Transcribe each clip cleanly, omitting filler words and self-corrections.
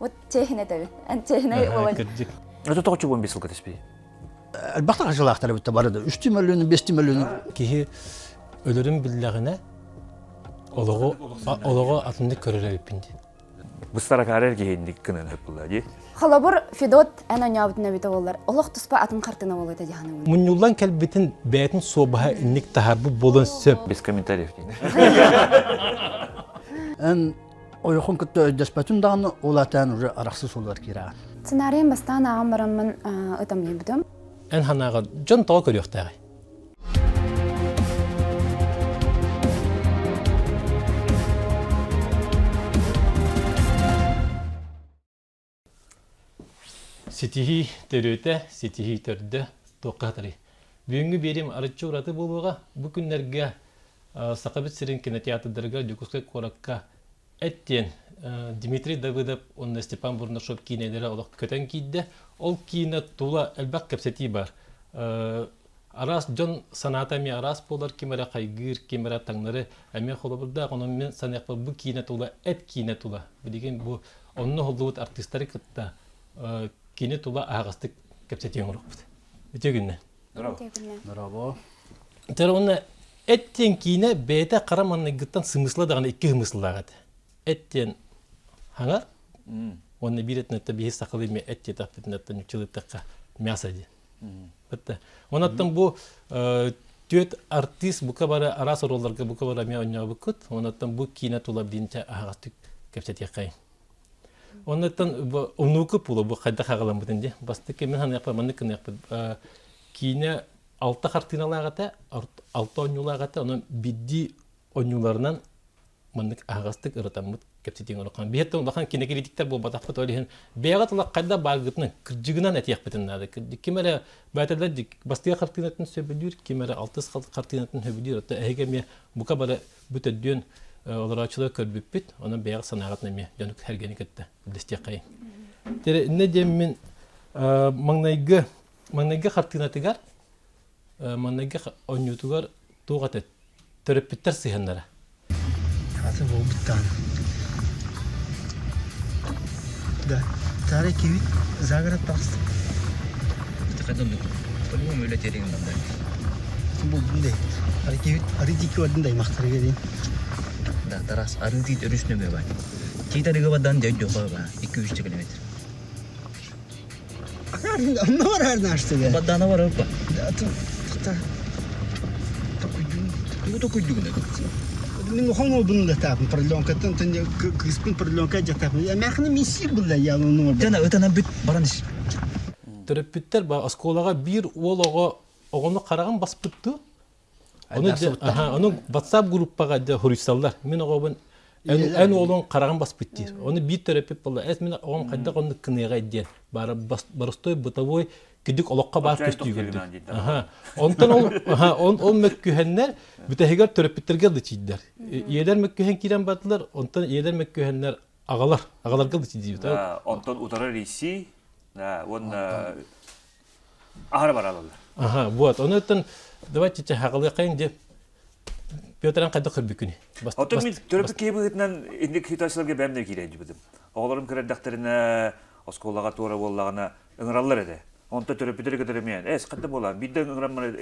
вот техне таби. Ан техне болан. Это то, чего он бесил, когда спи. البطل عشان اختار بالتبرد 3 مليون 5 مليون Кихи өлөрүн билләгенә олого атынды көрөрө бипинди. Быстара карар гейник кынан хөп булла ди. Халабыр Федот ана нябытына бите болар. Олох туспа атын картына болой та жаханы. Муннуллан келбитин бәйтин собаха инник тахарбы болон сөп. Без комментариев ди. ان oyokun kıtta despatun dağını olatan уже арақсыз олар кира. Сценарийм бастан агам барамын ытам ебдим. Эн ханага жон тоо көрөктәгы. Ситихи төрөтө, ситихи төрдө тоқатыры. Бүгүнкү берим арычы ураты болууга бу күннерге Сакабит Сирин кинотеатрдарга Жукускай коракка эттен Дмитрий Давыдов, он Степан Бурнашов кинелери олық көтен кейді. Ол кине тула әлбәк кәпсети бар. Арас жон санатами арас болар кемера қайгыр, кемера таңнары. Әме қолы бұрда, онымен санақпа бұл кине тула, әт кине тула. Білеген бұл онны холдуыт артистары кітті кине тула ағастық кәпсети оңырық бұд. Өте күнне. Браво. Тәрі оны әттен кине бәйті қараманны ғыттан сымысла дағаны 2 сымыслағады. Әттен хаңар, оны биретін өтті бейі сақылы ме әтте тақтетін өттен үчіліттіққа мяса дейін. Онаттан бұл төт артист бұқа бары арас ороларға бұқа бары ме ойна бұқыт, онаттан бұл кине тула дейінше ағастық кәпсет еқайын. Онаттан ұнуқы пұлы бұл қайда қағылан бұдынде. Басты кемен хан яқпа, манны кін яқпа. Кине 6 қартиналағата, 6 ойнулағата, оның бидді ойнуларынан маннык ағастық ұрытамыд кәпсетен ұрыққан. Бейеттен ұлақан кинекелетіктер бұл батақпыт ойлығын. Бейғат ұлақ қайда бағытының кірджігінен әті яқпетін нады. Кемері бәтелер бастыға қартинатын сөбілдер, кемері 6 қартинатын сөбілдер. Әйге ме бұқа бары бүт өдден оларачылы көрбіппет, оның бейғат санағатына ме жөнік әргені кетті. Білісте қайын. Не дем мен маңнайғы қартинатығар, маңнайғы ойнютығар туғаты түріппеттер сыйғанлары. Хаты бол биттан. Да, тары кевит Загреб тастык. Тақадым по-любому өле тереңін бандай. Бұл бұндай. Ары кевит, ары дикі ордындай мақтары керейін. Да, тарас, арын дейт өрісіне бе бай. Кейтарыға бадан жайд жоға ба, 2-3 километр. Ақарын, онна бар арын ашты бе? Бадана бар өп ба? Да, тұқта. Токуйдугын өп. Мен оған ол бұны да тапын, продленкаттан, тәнде кыспын продленка жатапын. Мәқіні мен сик бұлда, ялының ол. Жана, өтана бүт бараныш. Түріппеттер ба, осколаға бір ол оғыны қараған бас бұтты. Оның WhatsApp группаға хұрысталдар. Мен оғын ән олың қараған бас бұтты. Оны бір түріппет болды. Әс мен оғын қайда қонды кынеға еден. Барыстой, бұтавой, күдік олыққа бар көстүй көрді. Он мәккүйәнлер бүтәхегер түріппеттер келді чейдер. Елер мәккүйән керен бадылар, онтан елер мәккүйәнлер ағалар келді чейді. Онтан ұтары рейсі, он ағары бар алалар. Вот, оны өттен, давайте ағалы қайын деп, Петран қайда қырбі күні. Онтан мен түріппет кейбі ғытынан ендік хиташыларға бәмдер кейлейін жібідім. Оғыларым кірәддақтарына, осколаға туара болағына ұңыралар еді. Онта төрөпүтөр көтөрөмөйөн. Кандай болам? Биден ыңраммар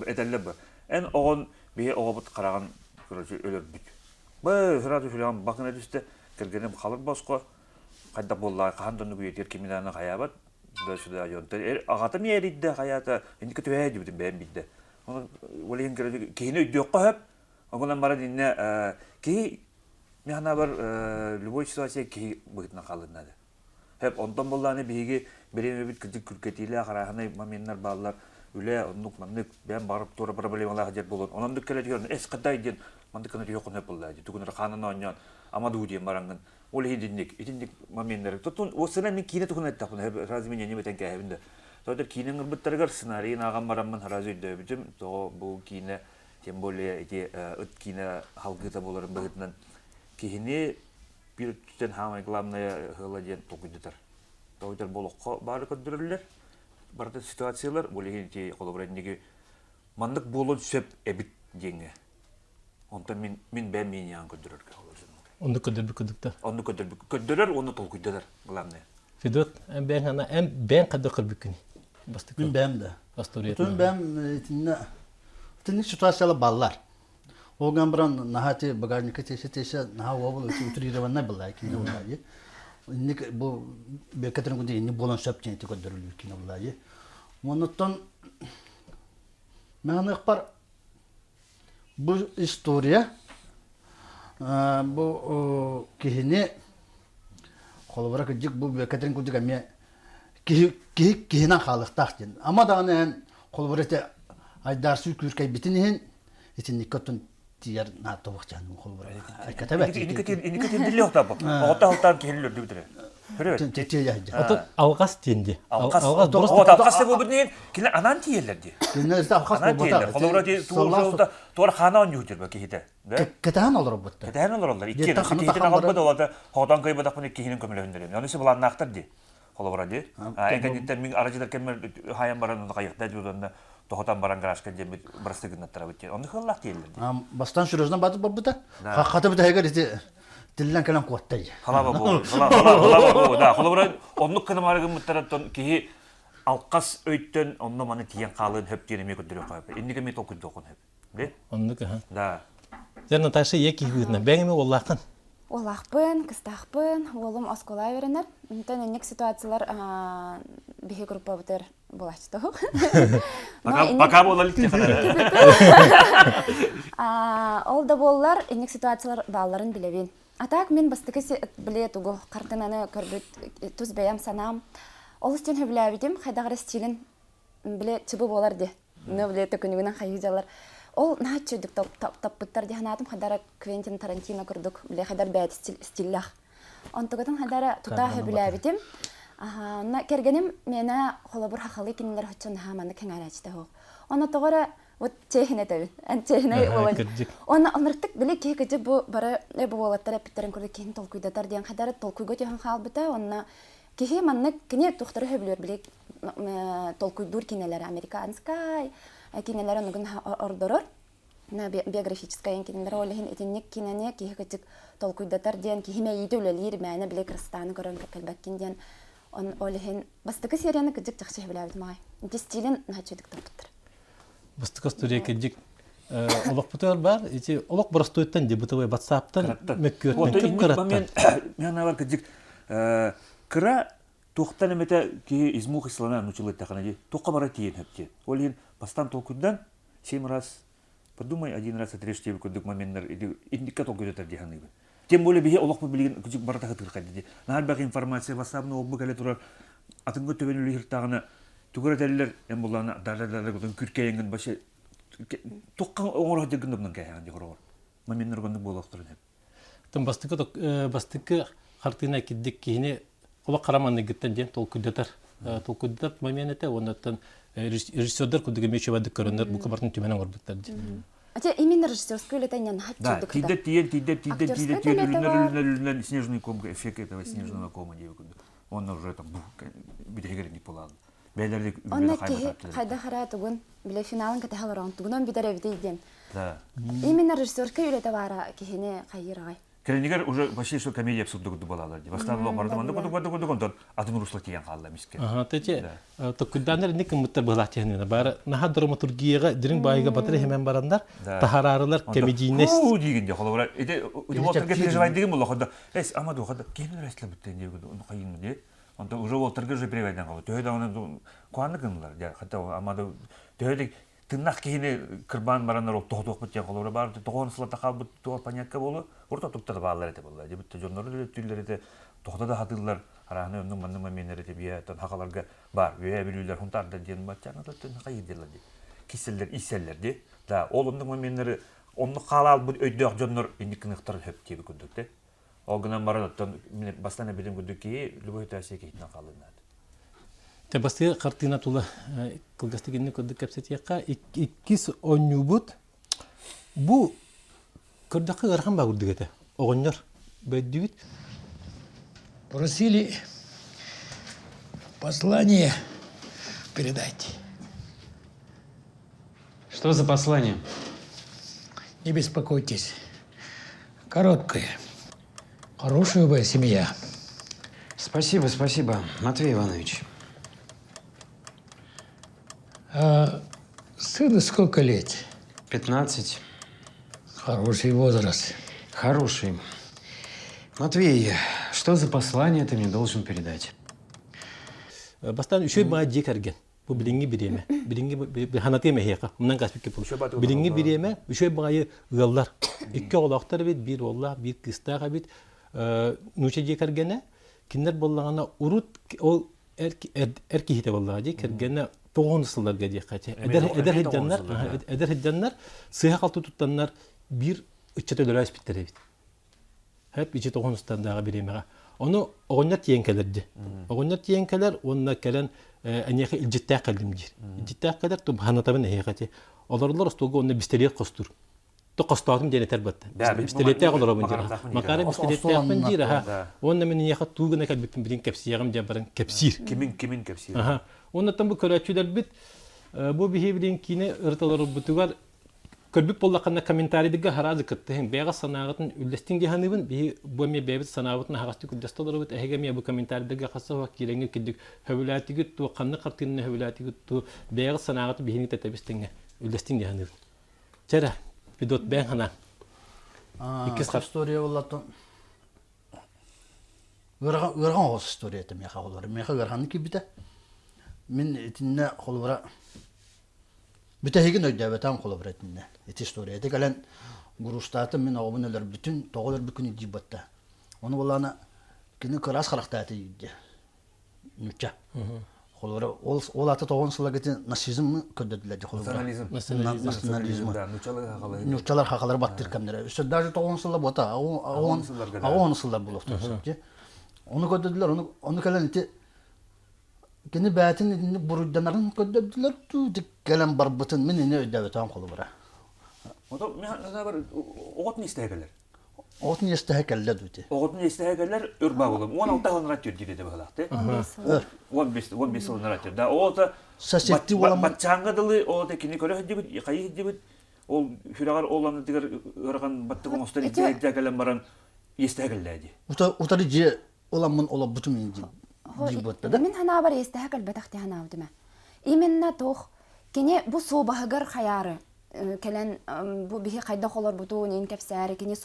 этелле бу. Эн огон бие огобут караган өлөр бүт. Бы сразу филан бакына düştü. Кергенем халыр боско. Кандай болла, кандыны бүйетер кимиданы каябат. Дөшүдө жонтер. Агата меридде каята. Энди көтөбөй дибидим бен бидде. Оны олен кейин өйдөк коп. Огонан бара динне ки механа бар любой ситуация ки бытына калынады. Hep ondan bollarını bihi birine bir küçük kürketiyle karahane mamenler bağlar öyle onluk manlık ben barıp doğru problemalar hacer bolon. Onun dükkanı diyor eskiden diyen mantıkını yok ne bollar. Tukunlar kanına oynayan ama duydum barangın. Olay dindik mamenler. Tutun o sene min kine tukun etti. Hep razmin yeni beten kahvinde. Sonra kinin gırbıtları senaryo nağam baramın razı dövdüm. To bu kine tembole eti ıt kine halkıta boların bağıtından kihini bir tüten hamayıklamnaya hılajen tokuydutar. Tokuydutar boluqqa bari köndürürler. Barda situasiyalar, bolegen ki kolaborandagi mandık bolon söp ebit denge. Ondan min ben yan köndürürge olursun. Onu ködür. Onu ködürür, onu толкуйдылар, главное. Федот, ben hana ben kadar kırbükünü. Bastık. Bütün benim de. Pastoriyet. Bütün bütün situasyonlar ballar. Oğlan buran nahati bagajnika teşe naha oğul ütürüyle ne billah ki ne olayı. İndik bu bekatın kundu inni bolan söpçen eti ködürülüyor ki ne olayı. Ondan ben akbar bu istoriya bu kihini kolbara kıcık bu bekatın kundu kamiye kihina halık tahtın. Ama da ne kolbara te aydarsı kürkay bitinihin itinlik kötün diğer nato bakcan kolbara. Katabat. İndiki dilli yok da bu. Oğta kelilер düdüre. Hürüt. Tetiye. Ото алгас тенди. Алгас просто алгас деп бүгүнен киле анан тиелерди. Günlerinde avkas Анан тиелер. Колобра ди тууржолда туар ханан юутер бе кихите. Кетаhan olur bu. Кетен олар. Икки Жетті ханы кихите тахандыры. албады оларда ходан кайбы дакпын икки хинин көмөлөндүрөм. Анысы булар нактыр ди. Колобра ди. Экендиттен миң арачыдар кемер хаян баран кайыкта журданда тохотан баран гарашка же бирстигин аттара бит. Оны хыллак тиелерди. Bastan sürüyorsun batı bu da. Hakikaten bir de heger iti dillen kalan kuvattay. Халаба бу. Да, колобра онлук кына марыгын муттараттан кихи алкас өйттөн онно маны тиен калын хөп диеме көдөрө кайып. Индиге ми токуд докун хөп. Де? Onu ha. Да. Sen taşı yeki hüdüne. Ben mi Allah'ın? Олақпын, кыстақпын, олым оскола веренер. Үнтен энек ситуациялар бихи группа бутер болачты. Пока болалык те хана. Ол да боллар энек ситуациялар балларын билебин. Атак мен бастыкы биле тугу картинаны көрбүт туз бәям санам. Ол үстен хөбләбидим, хайдагы стилин биле чыбы болар ди. Не биле төкүнүгүнөн хайыжалар. Ол начудук топ-топ-топтар диханатым хадара Квентин Тарантино көрдүк. Биле хадар бәт стиллах. Онтоготун хадара тута хөбләбидим. На кергеним мена холобур хахалы кинилер хөчөн хаманы кеңарачта хо. Оны тогора вот техне таби. Техне болон. Оны аныртык биле кекеде бу бара бу болаттар эптерин көрдүк кин толкуйдатар деген хадара толкуйго жахан халбыта. Онна кихи манны кине тухтары хөблөр биле толкуйдур кинелер американскай. Кинелер онугун ордорор. На биографическая кинелер олехин этинник кинене кихи толкуйдатар деген кихиме идөлөлөр мәне биле Кыргызстаны көрөн келбеккин деген. Он олехин бастыкы серияны кыжык жакшы билебит май. Стилин начудук топтур. Бастык история кедик. Олок бутар бар. Эти олок простойтан де бутовой WhatsApp-тан меккөттөн ким караттан. Мен авар кыжык кыра тоқтан эмете ки измух ислана нучылы таханади. Тоққа бара тиен хөпте. Олехин бастан толкуйдан 7 раз подумай, 1 раз отрежьте көдүк моменттер индикка толкуйдатар диханыгы. Тем более бие олох билген күчүк барата кыркайды. Наар бак информация WhatsApp-ны обу келе турар. Атыңгы төбөнүлү хиртагына түгөрөтелер эм буланы дарларлар көтөн күркейген башы токкан оңор дегенден кайган жогор. Моменттер көндүк болоктур деп. Тым бастыкы картина кидик кийини олок караманны гиттен ден толкуйдатар. Толкуйдатар моменте ондан режиссердер күдүгө мечебадык көрөндөр бу кабардын түмөнөн орбуттар. Ача именно режиссерскую летание на Да, тидет снежный ком эффект этого снежного кома девку. Он уже там бидегер не полал. Бәйләрдә Онна кайда хара тугун биле финалын ката халаран тугунан бидер эвдейден. Да. Именно режиссерская үлете бара кихине кайырагай. Кенегер уже почти что комедия абсурддугу балалар. Бастан ло бардыманда кодо атын руслы тиен калды миске. Ага, тете. Токудандар ник мыттар булатыны бар. Наха драматургияга дирин байга батыр hemen барандар. Тахарарылар комедийнес. О, дигенде холора. Эде удовольствие переживать деген було хода. Эс амаду хода. Кенер эсле биттен дегенде onu кайын де. Онда уже волтырга же переведен калды. Төйдө аны куандыгынлар. Я хата амаду төйдө тыннак кийини кырбан барандар оп токтоп биткен колора бар. Тогонсыла такабыт тоо понятка болу. Орто токтор баалар эте болду. Жебитте жоннору түйлөрү токтода хатылар. Араны өндүн мандыма менери деп яатан хакаларга бар. Ве билүүлөр хунтарда ден батчаны да тын кайдылар ди. Киселлер, иселлер ди. Да, олундун моменттери онну калал бу өйдөк жоннор индикиниктер хөп теби күндүк де. Огынан бараттан бастана билим күндүк ки любой тасия кетине калынат. Те басты картина тула кылгастыгынны көдүк кепсетияка иккис онюбут. Бу көрдакы гархан багырдыгете. Огоннор бөддүгүт. Просили послание передать. Что за послание? Не беспокойтесь. Короткое. Хорошая бы семья. Спасибо, спасибо, Матвей Иванович. А сыну сколько лет? 15. Хороший возраст. Хороший. Матвей, что за послание ты мне должен передать? Бастан үшөй баа жек әрген. Бұл білінгі біреме. Білінгі ханаты еме хеқа. Мұнан қаспекке бұл. Білінгі біреме үшөй баайы ұғалар. Үкі олақтар бет, бір олла, бір кыстаға бет. Нүше жек әргені, кендер болағана ұрут, ол әркі хете болаға жек әргені тоғын сылларға жек қачы. Әдер хеджанлар, сыға қалты тұттанлар бір үтчет өлі әспеттері бет. Hep içi toğunustandağı birimega. Onu oğunlar tiyenkelerdi. Oğunlar tiyenkeler onunla gelen aniyaki ilcittağ kallimdir. İlcittağ kadar tu hanataben heyekati. Olarlar ustoğu onunla bisteliyet kostur. Tu kostatım dene terbatta. Bisteliyetağ olar obundir. Makara bisteliyetağ bendir ha. Onunla men aniyaki tuğuna kalbipin bilin kepsiyagım jabaran kepsir. Kimin kepsir? Aha. Onunla tam bu köratçüler bit. Bu bihi bilin kine ırtaları butugar. Körbük bollaqanna kommentariydiga harazı kıttığın beğaz sanağıtın üllestin gehanıbın bir bu me bebet sanağıtın haqasti kudastaları bit ehegemiye bu kommentariydiga qassa vaq kirengi kiddik hövlatiga tu qanna qartınna hövlatiga tu beğaz sanağıtı bihini tetabistinge üllestin gehanıbın. Çera bidot ben hana. İkis qar история болатын. Өргөн ос история эте меха олар. Меха өргөнү кибите. Мен этинне холбара Bütehigin ödeveten kolaboratinde. Et istoriyete gelen gurustatı min oğunlar bütün toğular bir günü dibatta. Onu bolana kini kıras karakteriydi yedi. Nüçe. Kolora ol atı toğun sılagetin nasizm mi köddediler kolora. Nasyonalizm. Nüçeler hakaları battır kamera. İşte daha toğun sıla bota. Ağon sıla buluftu. Onu köddediler onu gelen eti Kini bätin buruddanların köddediler tu dikkelen barbıtın min ne ödevetan kolora. Oto men var oğut ne istegeler? Oğut ne istegeler düti. Oğut ne istegeler örba bolum. 16 yıl ratıyor dedi balaktı. 15 yıl ratıyor. Da o da Sasetti olan batçanga dılı o da kini köle hedi kayı hedi o hüragar olanı diğer örgan battı konusunda istegeler baran istegelerdi. Utarıcı olan mun ola bütün inci. Мен хана бар естәһәк әлбәттә хана авдыма. Именна тох кине бу собаһыгар хаяры. Келән бу бихи кайда холар буту нин кепсәре кине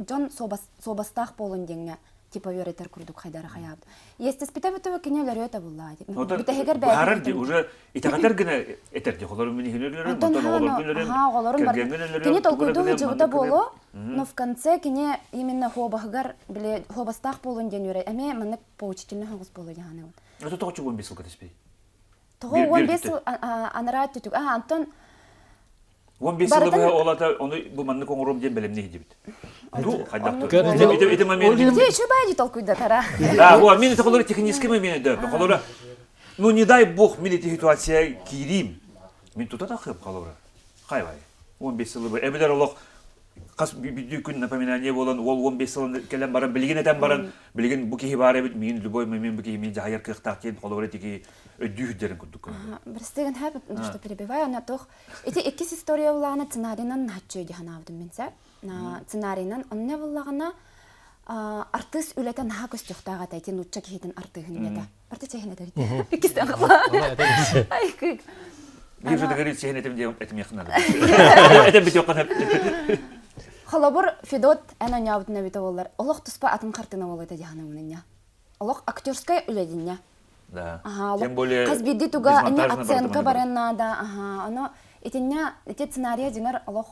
жон собастах болын деңгә. Типа веретер курдук хайдара хаяб. Есте спитабыты кине ләрәтә буллады. Битәһәгәр бә. Харди уже итәгәтер генә әтәрде холар мине һөнәрләре, монтан олар генә. Ага, оларын бар. Кине толкуйду җибута боло. Но в конце кине именно хобаһыгар биле хобастах болын ден юре. Әме менә поучительне хагыс болы дигәне. Это то чего бисел катеспи. Того 15 анарат түк. Антон 15 yılı bu olata onu bu manlı kongurum diye belem ne hidibit. Du haydaqtı. İte момент. Где еще байди толкуйда тара? Да, вот мен это колор технический момент да. Колора. Ну не дай бог мен эти ситуация кирим. Мен тут атахып колора. Хайвай. 15 yılı bu. Эбелер олох кас bir gün напоминание болан ол 15 yılın келен баран билген этен баран билген бу ки бар бит мен любой момент бу ки мен жайыр кыктак колора тиги өдүхдерин күттүк. Бирстеген хап что перебиваю на тох. Эти эки история буланы сценарийнан хатчыйды ханавдым менсе. На сценарийнан онне буллагана артист үлетен ха көстөхтага тайтин учча кихитин артыгын ята. Арты чехне да. Икистен кала. Ай кык. Бир же говорит чехне этим яхнады. Это бит якын. Халабыр Федот әнә нявдына бит олар. Олох туспа атын картына болойда дигәне менә. Олох актерская үлединня. Да. Тем более казбиди туга они оценка барена да. Ага, оно этиня эти сценарии динер Олох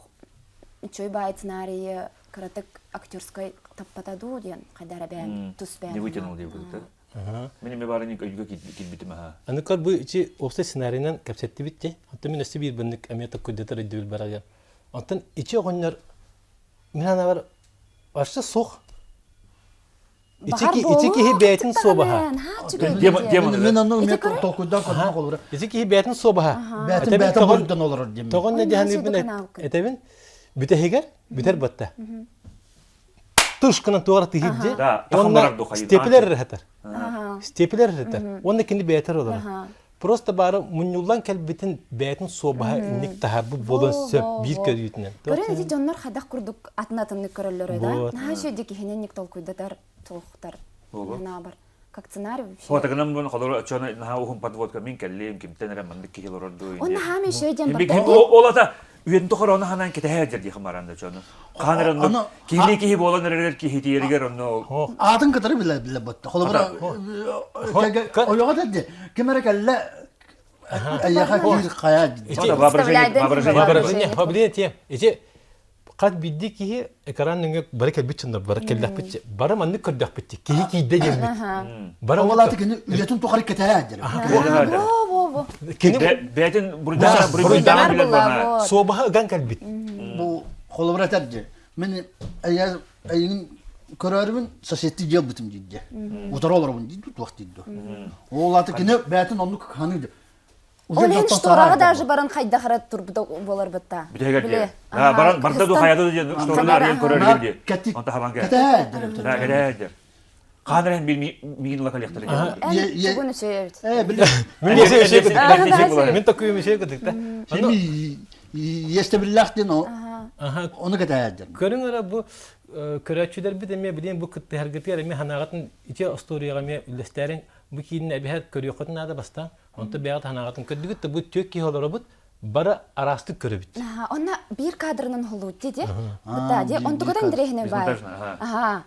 чой бай сценарии каратык актерской таппатаду дигән кадәр бән туспа. Не вытянул дип булды. Ага. Менә барыны көйгә китбитем ха. Аны кар бу ичи опсе сценарийнан капсетти битте. Антон мен бир бинник амета көдәтер дил барага. Антон ичи гоннар Мина бар ашты соқ. Ичики хибетин собаха. Мен аны мен толкуйдан кана колора. Ичики хибетин собаха. Бәтен бурдан олар дим. Тогон не дияны бин этебин бүтехигер бүтер батта. Тушкана тугар тихидже. Да, тахамбарак до хайын. Степелер рәтер. Степелер рәтер. Онда кинди бетер олар. просто бары муннулан кэлбитин бәйтин собаха инник тахабы болон сөп бир көрүйтүнен. Көрен эти жоннор хадах курдук атынатынны көрөллөр да. Вот. Наша деки хенен ник толкуйдатар толуктар. Болот. Ана бар. Как сценарий вообще. Фотограф бун холор чона на ухун подводка мин келлим кимтенер мандык килор орду. Он хами шөйден Бик бар. олата үйен тохор оны ханан кете хәҗер ди хмаранда чона. Канырын Аны- кихи болон нерер кихи тиергер оны. Атын кытары биле бот. Холбара ойга дәде. Кемерек әллә аяга ир кая ди. Чона воображение Воображение, воображение. Эти кат бидди ки экран нүнгө баракел бичинде баракел дапчы. Бара манны көрдөк битти. Ки кийде демек. Бара Олаты кини үетин тохар кете хәҗер. Во. кини Бәтен бурдан биле бана. собаха ган калбит. Бу холбара тәде. Мен аяр айын көрөрүн сосетти жел битим дидде. Утаралар бун дидди вакыт дидди. Олаты кини бәтин онну ханы. Он ен шторага даже баран хайда харат турбуда болар битта. Битегер. Да, барда ду хаяда ди шторалар ен көрөр ди. Онта хабан ке. Кете хәҗер. Да, кете. Канырын мин лакалыктыр. Чугуну сөйөбүт. Биле. Мен такой мешей кыдык да. Семи есте биллахтин о. Оны кете хәҗер. Көрүңөр бу көрөчүлөр бит эме билем бу кытты хәргәтер эме ханагатын ите историяга ме үлестерин бу кийин әбиһәт көрөкөтүн ада баста. Онта бәгат ханагатын көдүгүт бу төк ки холор бут бара арасты көрөбүт. Она бир кадрынан холу диде. Битта ди он тугадан дрехне бай. Ага.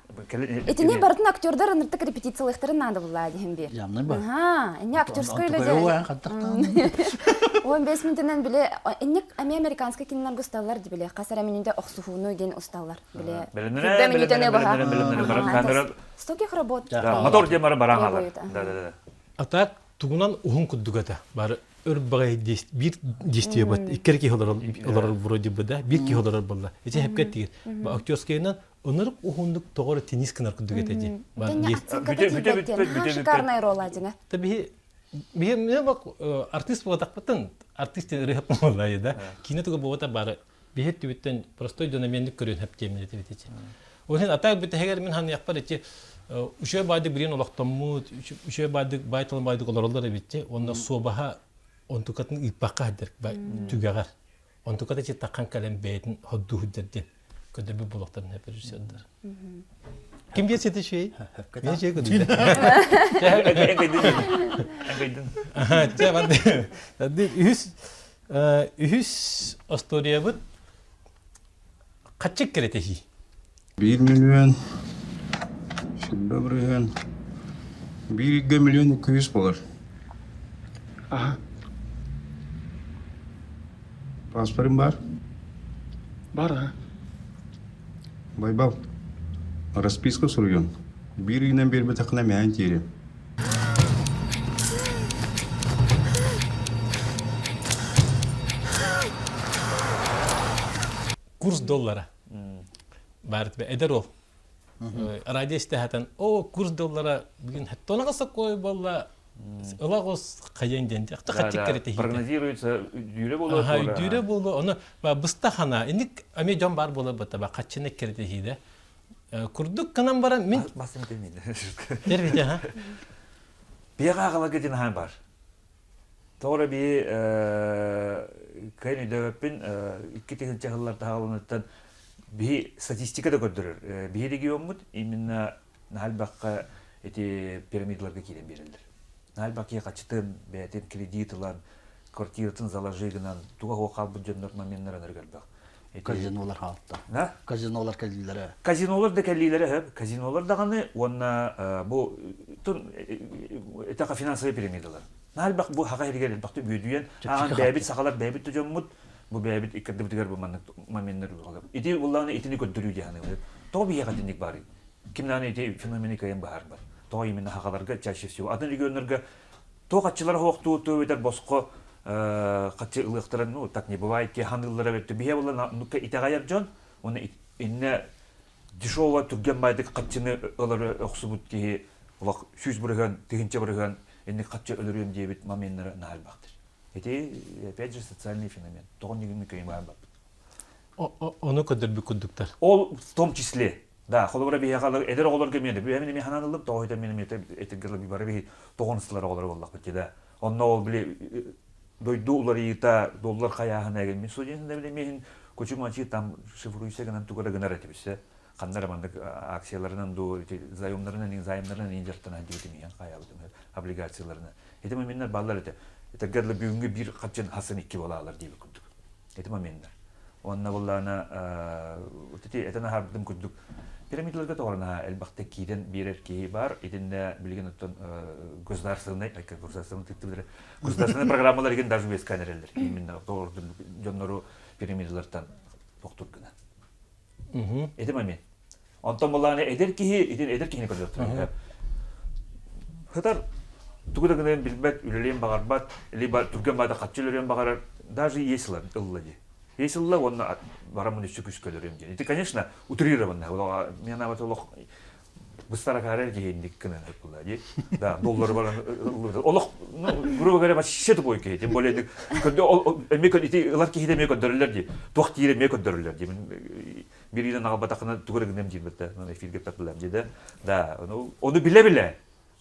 Этине бардын актёрдар ыныртык репетициялыктарын надо була дигем бир. Ямны бар. Ага, эне актерская Ой, леди. хаттактан. 15 минутынан биле эне американский кинолар густалар ди биле. Касара менинде оксуфуну ген усталар биле. Столько их работ. Мотор демары бараңалар. Да. Атак тугунан ухун куддугата бары өр багай бир действие бат икерки холор вроде бы да бир ки холор болла. Эти хепкет тигер. Ба актерскайнан онырып ухундук тогор теннис кынар куддугата ди. Бар Шикарная роль адина. Таби мне бак артист вот так потом артист реп молай да. Кинетуга бота бары бихет тибеттен простой динамик көрөн хеп темне тибетечи. Онен атак бит хегер мен хан япар эти үшө байды бирен олоктоммут үшө байды байтыл байды колорлар битти. Онда собаха онтукатын ипакка дер түгәгәр. Онтуката чи таккан калем бейтин ходду худдерден. Көдө бу булактарын хеп режиссерлар. Ким бесете şey? Ne şey көдү? Tabii ühüs astoriya bu kaçık keretehi. 1 миллион. Şimdi buraya 1 миллион 200 болар. Ага. Паспортun бар? Бар, ага. Байбал. Расписка сурген. 1 үйнен бербе тақына мән тері. Kurs dollara. Bart ve eder ol. Radyo istihatan o kurs dollara bugün hatta ona kasa koy balla. Olagos kayan dendi. Hatta kaçık keretehi. Прогнозируется düre болот. Aha, düre bolu onu bıstahana. Indik ame jon bar bola bata ba kaçına keretehi de. Kurduk kanan bara min Басым демейді. dervide ha. Бияға ағала кетен хан бар. Тоғыры бей кәйін өйдөппен 2 жыллар тағалынаттан бей статистикада көрдірір. Бей деге өмміт, именно нәлбаққа эти пирамидаларға келен берілдір. Нәлбаққа қачытын, бәйтен кредитылан, квартиратын заложигынан, туға оқал бұджанлар моменттер анырғалбақ. Казинолар халықта. На? Казинолар кәлілері. Казинолар да кәлилері хөп. Казинолар да ғаны, онна бұл этақа финансовый пирамидалар. Нәлбақ бұл хақа ерігер елбақты бүйдүйен, аған бәйбіт сақалар бәйбіт түжеммұд, бұл бәйбіт иккірді бүтігер бұл моменттер ұлғалап. Еті ұллағыны етіні көттіру дейіні. Тоғы бейеға дендік бары. Кімнаны еті феноменик айын бағар бар. Тоғы еменді хақаларға чаще всего. Атын регионларға тоғы қатчылар хоқту өтер босқо қатчы ылықтырын, ну, так не бывает, ке ханыллара бетті. Бейе болы нұққа итағайар жон, оны инне дешево түрген байдық қатчыны ылары оқсы бұд кеге, олақ сүйіз бұрыған, тігінші бұрыған, инне қатчы өлірен дейбет моменттері нағал бақтыр. Это, опять же, социальный феномен. Тоғын негімі көйін бағар бақ. Onu kadar bir kurduklar. Ол в том числе, да, холобра бейе қалар, эдер оғылар кемеді. Бейе мен хананылып, тоғыда менің етігірлі бейбары бейе тоғыныстылар оғылар болдақ бітті, да. Онна ол біле дойду улар ийта доллар каяхына ген. Мен суденде біле мен көчү манчы там шифруйса гынан тугара гынар этибисе. Кандар мандык акцияларынан ду заемларынан заемларынан инжертан адибити мен каябытым облигацияларына. Эти моменттер балдар эте. Это герле бүгүнгө бир качан хасын 2 болалар дейбит күндүк. Эти моменттер. Онна буллана эти этена хардым күндүк. Пирамидаларга тоорна элбакта кийден берер кей бар. Эдинде билген оттон государственный, государственный типтер. Государственный программалар ген даже без камералар. Именно тоордун жоннору пирамидалардан токтургана. Эти момент. Онтон буллана эдер кийни көрдөттүр. Хатар тугуда гынан билбет үлелен багарбат, либо турган бада катчылырын багарар, даже есилар ыллади. Есилла онна барамын үчү күскөлөрүм ден. Это, конечно, утрированно. Мен аватолог быстара карар дегендик кына ыллади. Да, доллар бар. Олох, грубо говоря, вообще тупой ке. Тем более, мекон ити лар кихиде мекон дөрлөр ди. Тох тире мекон дөрлөр ди. Бириден агабатакына тугара гынан дибетте. Эфирге таптылам диде. Да, onu bile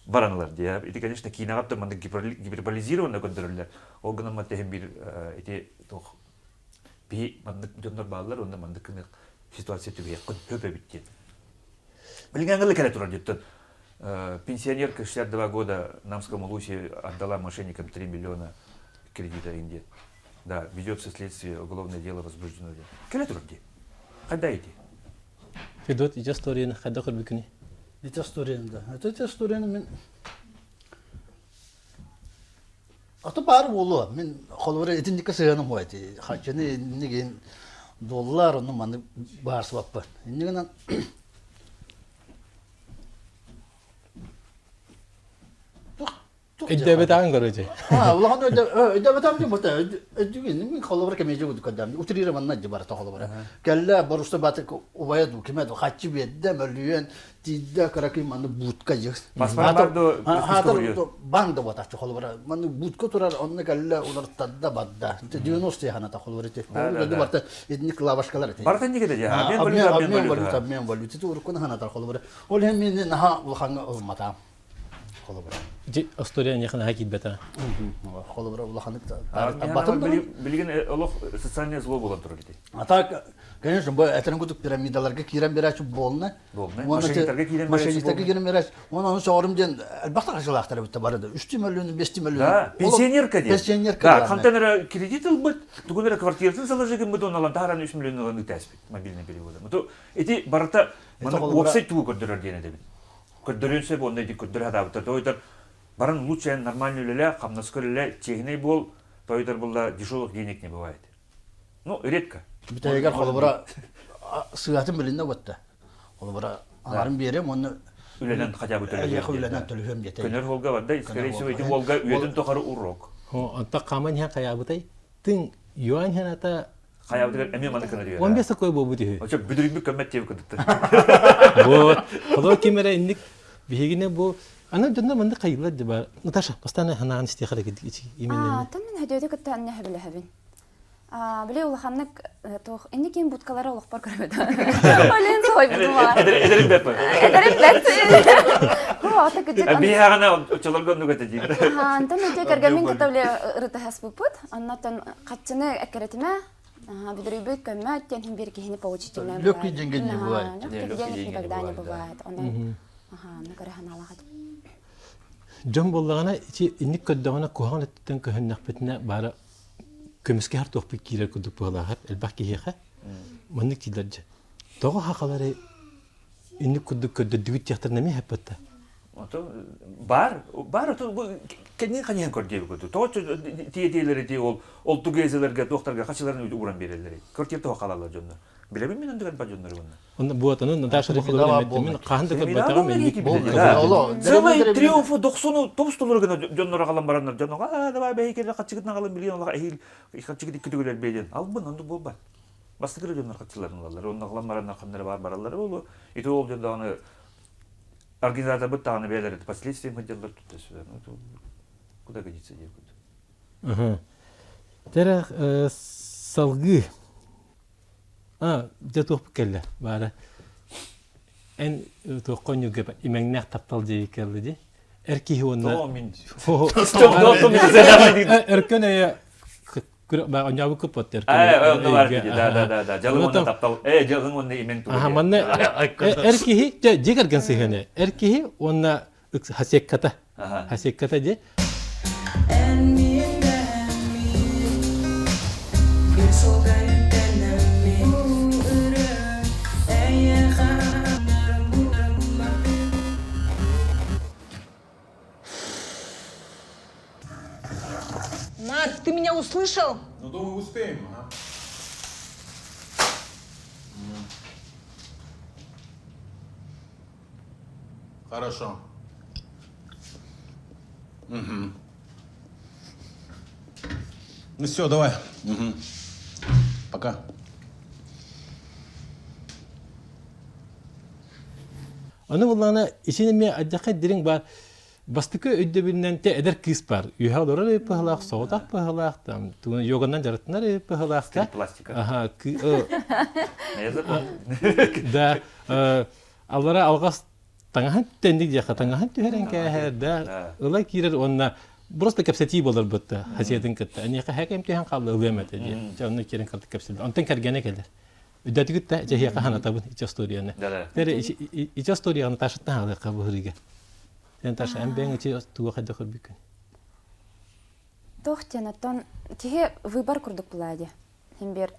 баранлар ди. Это, конечно, кинагапта мында гиперболизированно көндөрүлөр. Ол гына матем бир эти тох би мында жоннор балалар онда мында кына ситуация түгөй көпө битти. Билгенгеле келе турар диттен. Пенсионерка 62 года Намском Улусе отдала мошенникам 3 миллиона кредита инде. Да, ведется следствие, уголовное дело возбуждено. Келе турар ди. Кайда иди? Федот ижа сторияны кайда көрбүкүнү? Эти историяны. Эти историяны мен аты бар болу. Мен холбора этиндикке сыяным байты. Хачыны неген доллар оны маны бар сваппа. Неген Эддебет аңын көрөжө. улахан ödebet amca bata. Ödügün min холбора кемеже буду кадам. Утрира манна жибар та холбора. Келла боруста батык убаяду кемет хачы бедде мөлүен тидде караки маны бутка жык. Паспорту банда бата холбора. Маны бутка турар онны келла улар тадда бадда. 90 хана та холбора те. Ödü барта этник лавашкалар те. Барта неге де? Обмен валюта туркун хана та холбора. Ол хемин наха улханга олмата. Холбора. Же история някына хакит бета. Холбора улханык Батым билген олох социальное зло болот турар ди. А так, конечно, бу этен кутук пирамидаларга кирен берач болна. Мошенниктарга кирен берач. Оны соорумден албакта кашылактар бит барды. 3 миллион, 5 миллион. Да, пенсионерка ди. Пенсионерка. Да, контейнер кредит албыт. Тугунера квартирасын салажыгын бут оналан таран 3 миллион алан таспит. Мобильный перевод. Мото эти барата мана вебсайт тугу көрдөрөр дене деп. Көрдөрөнсө бу ондай көрдөр адабыта. Тойдар барын лучше нормально леле, камнаскөле, чегней бол, тойдар булла дешевых денег не бывает. Ну, редко. Битегер холбора сыгатын билинде бутта. Холбора аларын берем, оны Үлелен хотя бы төлөйм. Үлелен төлөйм дете. Көнөр Волга бар да, скорее всего, эти Волга үйөдөн тохары урок. Онта каман хан каябытай. Тың юань хан ата Каябыдыр, эме маны кына дүйөр. 15 кой болбу дүйө. Очо бүдүрүгбү көмөт деп кыдыкты. Вот. Холо кемере инник бигине бу ана жонда мында кайгылар деба. Наташа, постоянно ханаган исте харак идик именно. Томин хөдөдө кытта анна хабилахабин. Биле улаханнык тох инникин буткалары улах бар көрөбөт. Олен сой бутума. Эдерим беп. Эдерим беп. Хо ата кыдык. Би хагана чолоргон нүгөтө ди. Антон өтө кергәмен кытабле рытахас бупут. Аннатан катчыны экеретиме Бедрюбит коммет, тем бирки не получительно. Легкий деньги не бывает. Легкий денег никогда не бывает. Он, на корехана лагать. Жон боллагана ичи инник көддөгөнө кухан эттен көһөннәк битне бара көмөскө хар топпу кирер күдүк боллагат элбак киеха. Мынны килерже. Тога хакалары инник күдүк көддө дүгүт яктырна ме хаппатта. Ото бар ото кенен канен көрдөй көдү. Тоо тиелери ди ол тугезелерге доктарга качыларын уран берелер. Көртөптө калалар жоннор. Билебин мен ондоган ба жоннор гонна. Онда бу атаны Наташа Рахилова мен каханды көбөтөгө мен Целый триумф 90 топстолор гана жоннор калан барандар. Жоннор давай бейкеле качыгытна калан миллионлар эхил качыгыт күтүгөлөр бейден. Албын онду болбат. Бастыгыр жоннор качыларын алалар. Онда калан барандар кандай баралар болу. Ити ол жонда аны организатор быттаганы белер последствия хотелер тут. Ну куда годится деп. Ага. Тера салгы жатоп келе бара. Эн тоқонюга имеңнәк таптал дей келди. эрки онна То мен. эркен я ба онябы купот эркен Да. Жалын оны таптал. Жалын оны имен тугу. Aha, manne erkihi jigargan sihane. Erkihi onna hasekkata. Hasekkata je. Марк, ты меня услышал? Ну, думаю, успеем. Хорошо. Мгм. Ну все, давай. Мгм. Пока. Аны буллана исинеме аджакай дирин бар. Бастыкы өйдөбүннән те эдер кис бар. Үйһә олоры пыһлак, соотак пыһлак, там туган йоганнан жарыттылар пыһлак та. Пластика. Аха, Язык. да аллара алгас таңахан тенди жака таңахан төһәрен кәһәрдә. Улай кирер онна просто капсати болар бутта. Хасиятын кытта. Ани хакем төһән калды үлемәте ди. Жонны кирен калды капсати. Онтан кергәне келер. Үдәтигит та җәһия кахана табын ич историяны. Тере ич историяны ташыттан алды кабыгыга. Sen taş en ben içi tuğa kadar kırbükün. Тохтен тон тиге выбор курдук булади. Хем бир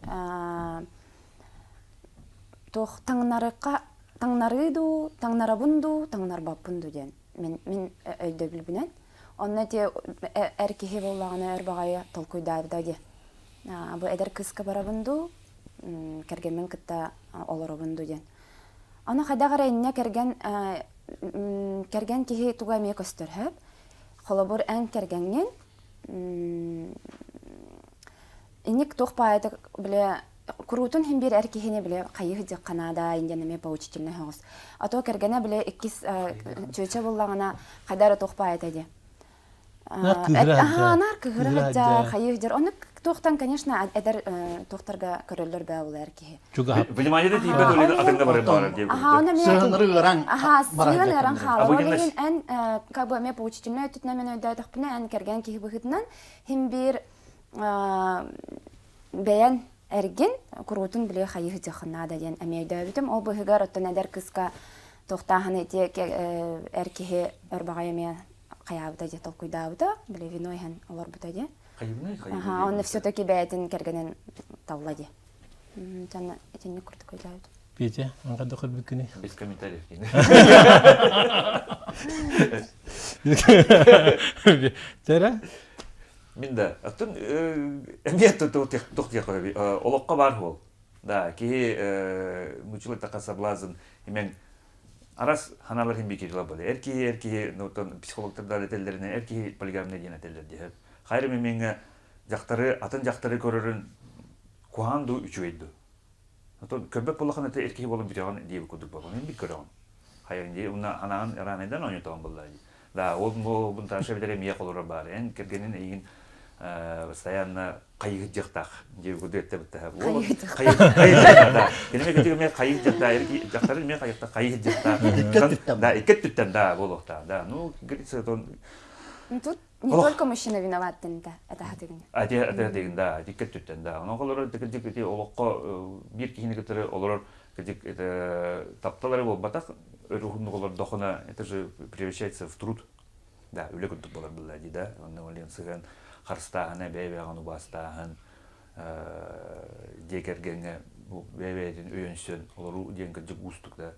тох таңнарыду, таңнарабунду, таңнарбаппунду ден. Мен өйдө билбинен. Онна те эркеге боллаганы эрбагая толкуйдарды ди. Бу эдер кыска барабунду, кергенмен кытта олоробунду ден. Ана хадагара инне керген кихи туга мия көстөрһөп, холобор эн кергенген иник тохпайды биле курутун хим бир эркихине биле кайы жак канада инденеме поучительный хос. Ато кергене биле 2 чөчө боллагана кадары тохпайды ди. Нар кыгыра кайы жер. Оны тохтан, конечно, эдер тохтарга көрөлөр бә ул эркихи. Внимание тибет оле атыңда бар деп. Сыгынырыгыран. Сыгынырыгыран халы. Олеген эн как бы ме поучительный өтүтнө мен өйдөтөк бина эн керген кихи быгытынан хим бир бәян эрген курутун биле хайы жахына да ден эмейдө бүтүм ол быгыгар оттон эдер кыска тохтахан эти эркихи өрбагайме каябыда же толкуйдабыда биле винойхан олор бутаде. Ага, он все-таки бәйтін кергенен тавлади. Жана этенне курдук ойлайбы. Петя, анга да кыrbükүнү. Без комментариев. Тера? Мен да. Аттын эмият тохтия кой. Олокка бар бол. Да, ки мучулы така соблазн. Мен арас ханалар хим бекирла боле. Эрки, ну тон психологтар этеллерине эрки полигамия деген этеллер деп. Хайры менге жактары, атын жактары көрөрүн куанду үчөйдү. Ото көбөк болгон эте эркек болуп биреган деп көдүк болгон. Мен бик көрөм. Хайрынды уна анан ранайдан ойнотон болду. Да, ол бун ташыбелер мия колору бар. Эн кергенин ийин постоянно кайгы жактак деп көдөт деп. Ол кайгы да. Келме көтөгө мен кайгы жакта, эркек жактары мен кайгы жактак. Да, икет түттен да болокта. Да, ну, говорится, он Тут не только мужчина виноват, это хатыгын. Это деген да, диккет түттен да. Онон колор диккет олокко бир кихини кетери олор это тапталары бол батак рухунду колор дохона, это же превращается в труд. Да, үлөгүндүк болор буллади да. Онун олен сыган харстагына бейбеган убастагын декергенге бу бейбедин өйөнсөн олору денге жугустук да.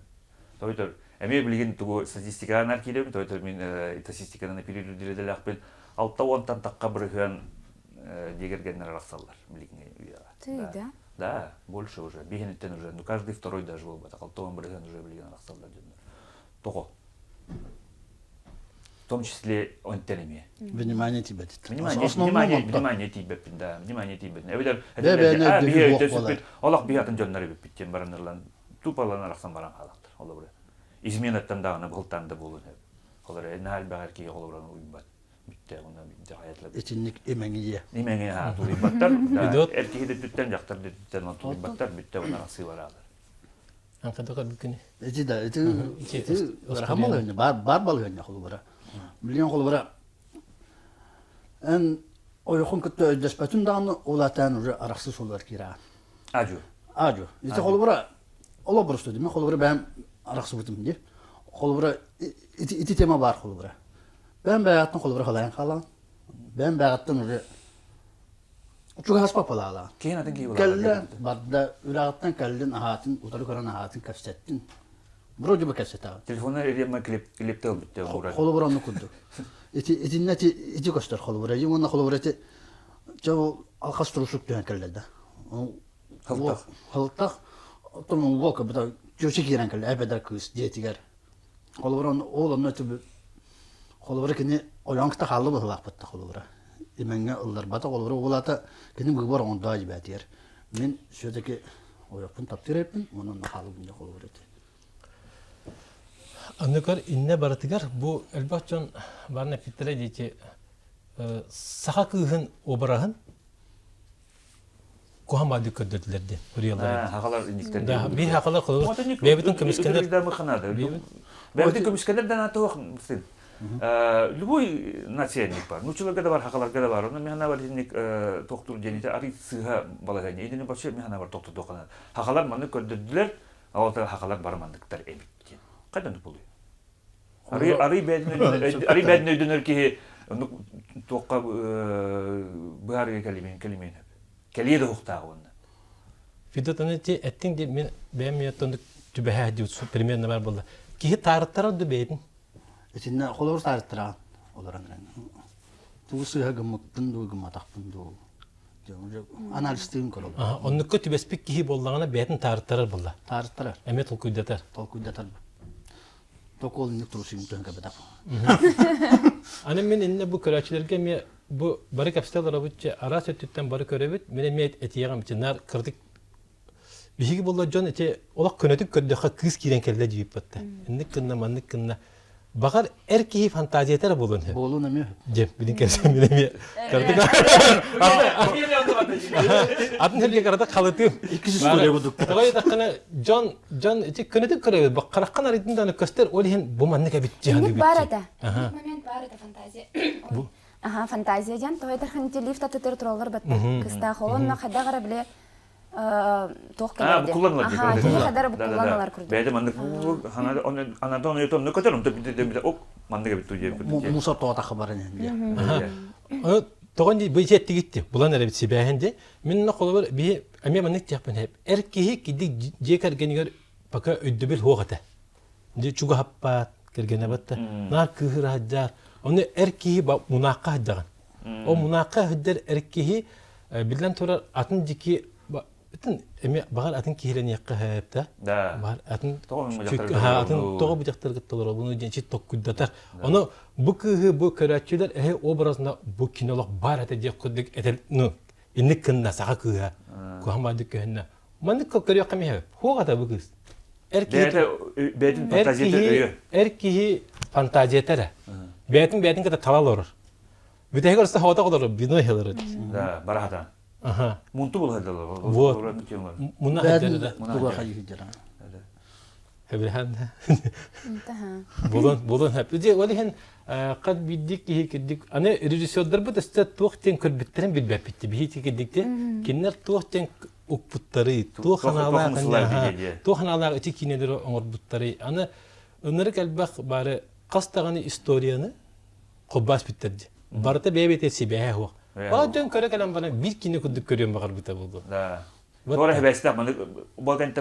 Тойтор эме билген тугу статистиканы келем, тойтор мен статистиканы периодилерде акпен 6-10 такка бирген дегергеннер арасалар билген. Да? Да, больше уже. Бигенеттен уже, ну каждый второй даже был бы, так 6-10 бирген уже билген арасалар. Того. В том числе онтенеме. Внимание тебе. Внимание тебе, да, внимание тебе. Эвелер, Аллах биятын жоннары биттен баранырлан, тупалан араксан баран халактыр. Олар изменеттен дагына бултанды болун. Олар энал багарки олоран уйбат. Битте онда битте хаятлар. Этинник эмеңие. Эмеңе ха туйбаттар. Эркеде түттен жактар түттен туйбаттар битте онда сыйларалар. Анга да кыrbükүнү. Эти да, эти бар балганы холбара. Билген холбара эн ойхон көттө өйдөспөтүн дагы улатан уже араксыз олар кира. Ажу. Ажу. Ите холбара ола бурусту деме холбара бәм араксыз бутум ди. Холбара ити тема бар холбара. Бәм бәяттын холбара халаян калан. Бәм бәяттын уже Чуга хаспа палала. Кейін атын кей Кәлле барда үрағыттан кәллен ахатын, утары көрін ахатын кәпсеттін. Вроде бы кәпсеттағы. Телефонна ерема клипті албытты. Қолы бұранны күрді. Етінне ити көстер қолы бұра. Емонна қолы бұра еті жау алқас тұрушық дүйен кәлледі. Хылтақ. Хылтақ. Тұрмын волка бұда жөші керен кәллі, әбәдәр күз, диетігер. Қолы бұра олымны өті қолы бұра кені ойаңқта қалы бұлақ бұтты қолы бұра. Имenge ıllar bata olur olata kendim gıbar onda acibatiyer. Men şöydeki oyapın taptırıpın onun halıbında olur eti. Anlıkar inne baratıgar bu elbette barna fitre diye saha kıhın obarahın kuhamadı kördülerdi buraya. Hakalar indikler. Da bir hakalar kalır. Bebetun kömüskeler. Bebetun kömüskelerden atı okun. Любой начальник бар. Ну, человек бар, хакаларга да бар. Он механа бар динник токтур дените ари сыга балаган. Эдине бачы механа бар токтур докана. Хакалар маны көрдөдүлөр, алта хакалар бармандыктар эмиттен. Кайдан болду? Ари бедин өйдөнөр ки токка баарга келимен. Келиде уктагы онда. Фидотанете эттин де мен бемиятондук түбәһә дип примерно бар булды. Ки тарыттар да бедин. Etinne kolor tarttıran olaran. Tuğsu hagımıktın duygumataktın du. Analistin kolor. Aha, onnuko tübespik ki bollağına beytin tarıttarır bulla. Tarttırar. Emet olkuydatar. Tolkuydatar. Tokol nik turuşum tönke bedap. Annem men inne bu köraçilerge mi bu barı kapsitalar abutça ara sötütten barı körevit men emiyet etiyagam için nar kırdık. Bihigi bolla John ete olak könetük kördüğü kız kiren kelle deyip battı. Innik kınna mannik kınna. Bakar erkeği fantaziyeter bulun. Bolun emi. Cem bilin kelsen bilemiyor. Kardık. Adın her karada kalıtım. İkisi soruya bulduk. Olayı da kana John eti könetük körevit. Bak karakkan aridin de göster olihin bu mannik abit cihan gibi. Barada. Moment barada fantaziya. Aha fantaziya jan toy tarhan telifta tutur troller batta. Kısta холонна хадагара биле тоқ келеді. Bu kullanılır. Aha, kendi kadar bu kullanılır kurdu. Beyde mandık bu anadan onu yutam ne kadar onu bir de ok mandık bir tuje. Musa toğata haberin Onu toğun bu jetti gitti. Bulan era bitsi beğendi. Minna kolor bir amiye mandık yapın hep. Erkeği gidi jeker geniyor baka ödübül hoğata. Di çuga happat kergene batta. Nar kıhır haddar. Onu erkeği munaqqa haddagan. O munaqqa haddar erkeği bilen torar atın diki bütün emi bağır atın kihireni yakka hepta. Bağır atın atın toğa bucaklar gittiler. Bunu gençi tokkuddatar. Onu bu kıhı bu köratçiler obrazında bu kinolog bar ete diye kuduk etel no. İnnik kınna sağa kıha. Kuhamadık kıhına. Mandık kokörüyor kami hep. Hoğada bu kız. Beytin fantaziyeti erkeği fantaziyetere. Beytin kadar talal olur. Bir de görse havada olur. Bino helir. Da barahatan. Aha. Muntu bul hadalar. Bu muna hadere. Tuğa hayı hicran. Hebrhan. Intaha. Bulun hep. Diye olihin kad bidik ki kedik. Ana rejisörler bu da size tuğten kırbitlerin bir bitti. Bir hiç kedikte. Kinler tuğten ukputları, tuğhanalar içi kineleri onurbutları. Ana onları kalbak bari kastağını istoriyanı kobbas bittirdi. Barata bebetesi behe ho. Bazen köre kalan bana bir kine kuduk görüyorum bakar bita buldu. Sonra hevesli ama bugün.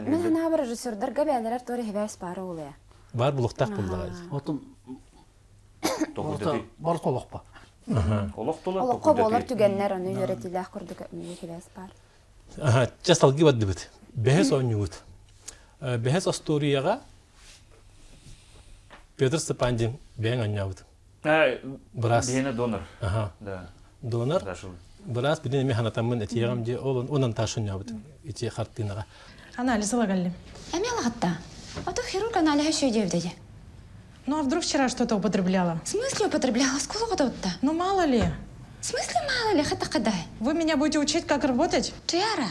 Men hana bir rejissörler gabeler tori heves para oluyor. Var buluktak buldu. Otum Bar tolokpa. Olaq qobolar tügenler onu yöretiler kurduk heves par. Aha, çasal gibi bit. Behes oynuyut. Behes astoriyaga Peter Stepanjin ben oynuyut. Biraz. Bihine donor. Aha. Donor. Biraz bir de mehanatamın etiyagam diye onun taşın yaptı. İçi kartinaga. Анализ алагалли. Эми алагатта. Ото хирург анализ шөйдевдеди. Ну а вдруг вчера что-то употребляла? В смысле употребляла? Сколько готовта? Ну мало ли. В смысле мало ли? Хата кадай. Вы меня будете учить, как работать? Тиара.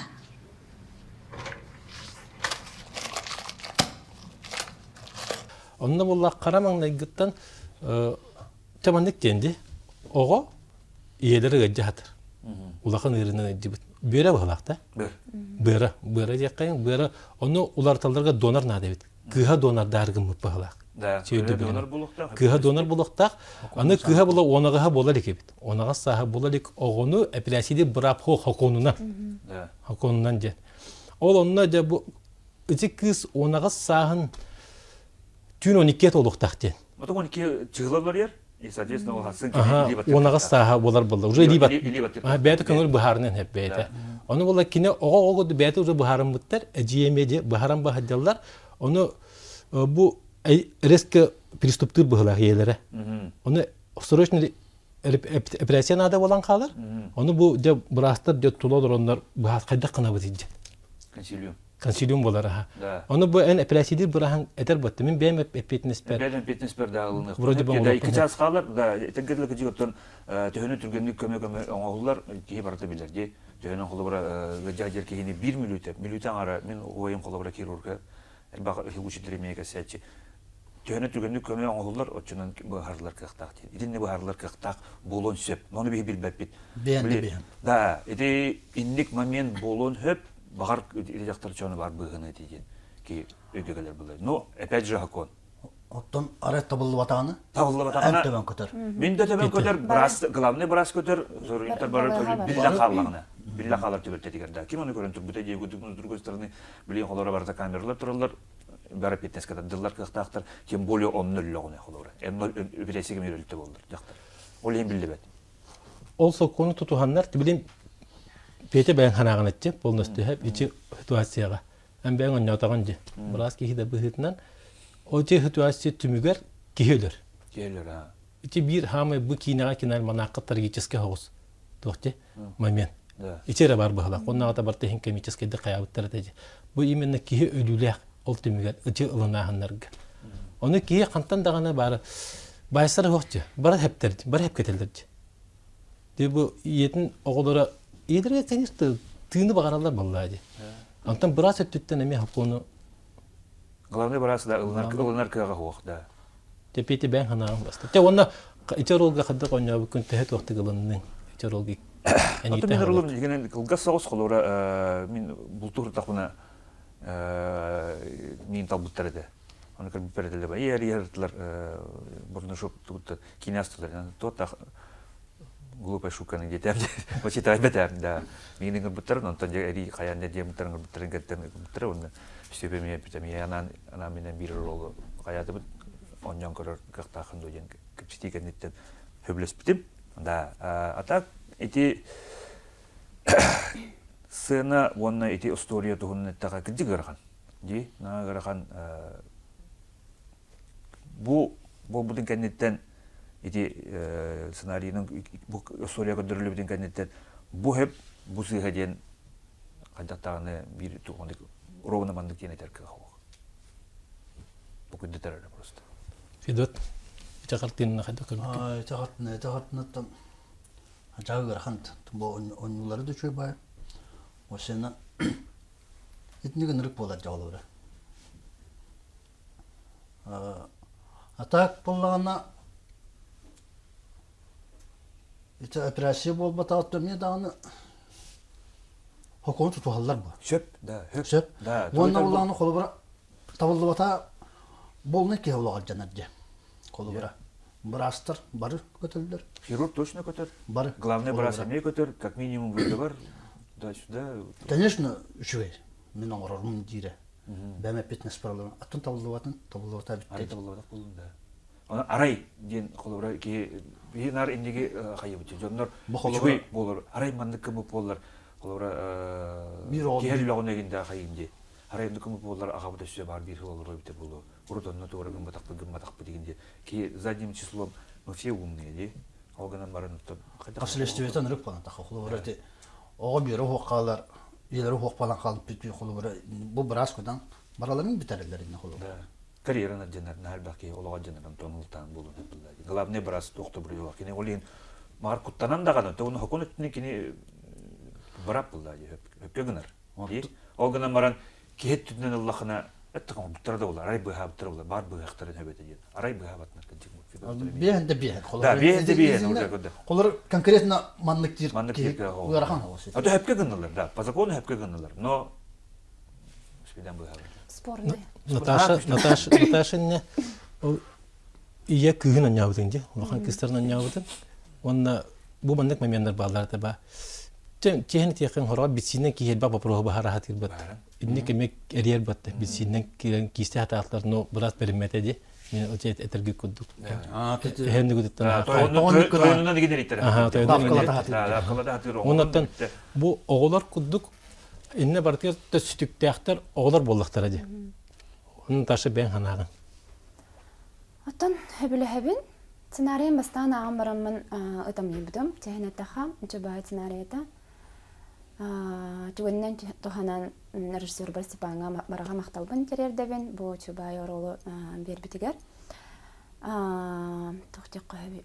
Onunla bulla karamangla gittan Çamanlık kendi oğu iyeleri gacı hatır. Ulakın ırını cibit. Böyle bağlakta. Бер. Böyle yakayın. Böyle onu ulartalarga donar nade bit. Kıha donar dargın mı bağlak. Да, Söyledi көре benim. донор булуктан. Kıha donar bulakta. Onu kıha bula onağa bolar bit. Onağa saha bolarik oğunu epilasidi bırap ho hakonuna. Да. Hakonundan je. Ol onunla da bu içi kız onağa sahın tün 12 oluk tahtı. Потом он ки чыгылалар яр. И соответственно ол хасын Aha, onağa saha bolar buldu. Уже libat. Ha, beyte kanır baharının hep beyte. Onu bola kine oğu beyte уже baharın mutlar. Eciyemece baharın bahadyalar. Onu bu резко приступтыр быһылах иелере. Onu срочно операция надо болан калар. Onu bu de brastır de tulodor onlar bu kayda kana bıtıcı. Консилиум. Консилиум болар ha. Да. Onu bu en operasiyadır bırahan eder battı. Min beğen epetiniz per. Бәлем петнес берді алыны. Вроде бы Да, олоптун. ике час қалар, да, тәңгерлік жігіттен төхені түргенлік көме оңағылар кейі барыты білер. Де, төхенің қолы бұра жадер кейіне 1 минуттан ара, мен ойым қолы бұра хирурга, әлбақ учителі мейке сәтші. Төхені түргенлік көме оңағылар, отчынан бұхарлар қықтақ дейді. Идінне бұхарлар қықтақ болон сөп. Оны бейі білбәп бит. Бейін. Да, еде инлік момент болон хөп, бағар редактор чоны бар бұғыны деген. Ки өйгегелер бұлай. Но, опять же, хакон. Оттон ара табылды батаны. Табылды батаны. Ән төбен көтер. Мен де төбен көтер, главный брас көтер, зоринтер бар билла қаллағына. Билла қалар төбетте дегенде. Ким оны көрен тұр, бұта дейгі другой стороны, білейін қолары барда камералар тұралар, бәрі петнес кәді, дыллар қықтақтар, тем более онныллығыны қолары. Әмі өбіресіге мерілікті болдыр, жақтар. Ол ең білді бәді. Ол сокону тутуханнар тибилим пете бән ханаган этче полностью хеп ичи ситуацияга. Ам бән оння таган же. Брас ки хиде быхытнан оче ситуация түмүгер киһелер. Келер, а. Ичи бир хамы бу кинага кинар манакка трагический хогус. Тохте момент. Да. Ичере бар быхла. Оннага та бар техник комический де каябыттар теже. Бу именно киһи өлүләк ол түмүгер ичи ылынаханнарга. Оны киһи кантан дагана бар байсар хогчы. Бар хептерди, бар хеп кетелдерди. Де бу иетин оголора идерге конечно тыны багаралар боллады. Антан брас өттүттен эми хакону Главный брас да, ылынар кыға хоқ, да. тепети бен ханаган басты. Те онна ичеролга хадда коnya бүкүн техет вакыты гылынның ичеролги. Аты мен ролым дегенен кылгас соғыс қолора мен бұлтур тақына мен талбыттар еді. Оны көріп берделер бар. Ер-ертілер бұрны жоқ тұғытты кинастылар. Тот тақ глупая шуканы детем. Почитай бетем, да. Менің көрбіттар, онтан әри қаянда деміттарын көрбіттарын кәттен көрбіттар. Оны сөйбеме бітем. Ана менен бір ролы қаяды бұд. Оннан көрір қықтақын дойден көпсетеген еттен хөблес бітем. Да, а так эти сцена, вон эти истории tuhun такая где гархан, ди, на гархан bu budun kennetten эти сценарийның bu история көндөрүлүп бүтүн kennetten bu hep bu сыйхаден кандактаганы бир тугандык ровно мандык ден этер кыга. Bu күндөтөр просто. Фидот чакартын хадда көн. Ай, тагатны там. Ажагыр хант. Бу оннулары да чөй бай. Ошена этниген рык болар жаулары. Атак боллагана эти операция болбата атмы даны. Хокон туталлар бу. Шөп, да, Шөп. Да. Онна уланы колубара табылды бата болны ке улагал жанаржа. Колубара. Брастер бар көтөлдөр. Хирург точно көтөр. Бар. Главный брас эме көтөр, как минимум выйды бар. Да, сюда. Конечно, үшүгей. Мен оңорормун дире. Бәме фитнес проблема. Атын табылды батын Арай битте. табылды болун да. Аны арай ден колобра ки бинар индиги кайы бит. Жоннор үшүгей болор. Арай мандык кым болор. Колобра кел логонегинде кайынде. Арай кым болор агабыда сөз бар бир болор бит болду. Урдонно тоора гымбатак дегенде ки задним числом мы все умные, де. Алганан барын то. Капсулестебетен рык бана таха холобрати. Ого бире хоккалар, илери хокпалан калып битти холобра. Бу брас кодан бараларын битерелер инде холобра. Да. Карьераны жанар нәлбәки олага жанардан тонылтан булды булды. Главный брас токто бирү кене олин мар куттанам даганы то уну хоконуттун кене барап булды хөпкөгөнөр. Ди. Алганан баран кет түннен Аллахына Аттакан буттар да булар, арай быха буттар булар, бар быхтарын хөбөтө ден. Арай быха батна кыжык. Бehen de behen. Да, бehen de behen, уже года. Колор конкретно маннык тир. Маннык тирге ол. Уярахан алыш. А то хэпке гыннылар, да, по закону хэпке гыннылар, но спидан быха. Спорный. Наташа не ие кыгын аньяудын же, лохан кыстарын аньяудын. Онна бу мандык мемендер балларда ба. Чехен тиякын хора битсинен киһел ба попро ба харахат ирбат. Инни кемек эриер батты. Битсинен кирен кисте хататлар но брат перемете де. Мен очет этерге кудук. Хенди гудуттан. Тойнунан дегендер иттер. Аха, Да, калада хатыр. Оннан бу оголор кудук инне бартыр төстүктәхтер оголор боллактар ди. Онун ташы бен ханагын. Оттон хөбүлөһөбүн сценарийын бастан ағам барамын ытам ебдім. Технеттаха, жобай сценарийта. Түгіннен туханан режиссер Барсипанға бараға мақталбын терердебін. Бұл жобай оролу бербітігер. Тоқтек қойбі.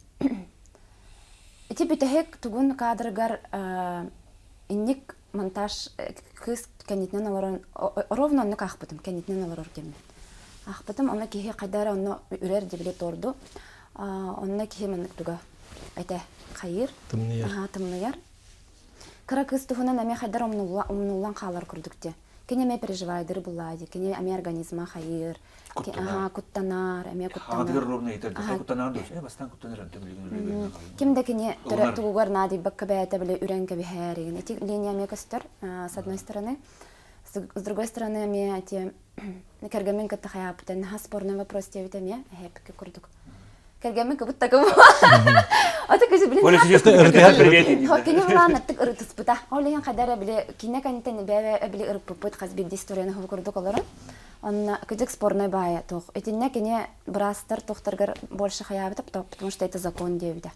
Ити бітігік түгін кадрыгар инник монтаж кыз кәнетнен оларын, ровно онны қақпытым, кәнетнен олар кемден. Ақпытым, оны кейі қайдары оны үрер дебіле торду. Онна кихи маннык туга айта хайыр тымныяр кыра кыз туһунан аме хайдар омнуллан халар күрдүкте кене ме переживайдыр буллади кене аме организма хайыр куттанар аме куттанар Хадыр ровно итер куттанар дос бастан куттанар тем кимде кене тугугар нади бакка бәйта биле үренке бихәреген эти линия ме кастар с одной стороны с другой стороны аме эти кергемен катта хаяптан спорный вопрос тебе ме хэпке күрдүк Кергемен как будто кого. А так же блин. Кене булан аттык ырытыс бута. Олеген кадара биле кине канитен бәбе биле ырып пупыт казбек дисторияны хукурдук аларын. Он кыдык спорный бая тох. Этинне кене брастер тохтаргар больше хаябытып, потому что это закон девида.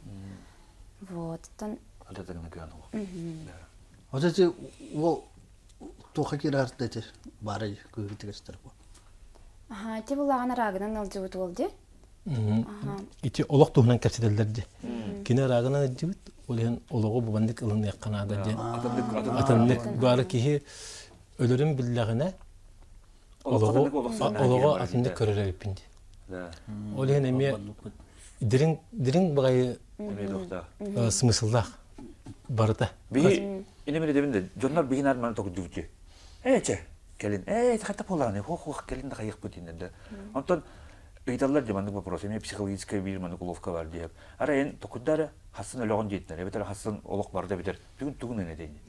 Вот. Тон. Это так накану. Вот эти ол тоха кирартете бары күрүтүгөстөр. Ага, те булаган рагынан алжыбыт болду. Ити олох туһунан кәрсетелдерди. Кине рагына дибит, олен олого бубандык ылын якканада де. Атандык бары кихи өлөрүн биллегине олого атындык көрөрө ипинди. Да. Олен эме дирин багай смыслдах барыта. Би инеме дебинде жоннор бигин арман ток дүвчү. Эче келин. Хата поланы. Хох келин да кайык бүтүндө. Антон Италлар демандык вопрос, мне психологическая манипуловка бар деп. Арайын токуддары хасын өлөгөн жейтнер, эбетер хасын олок бар да битер. Бүгүн тугун эне дейни.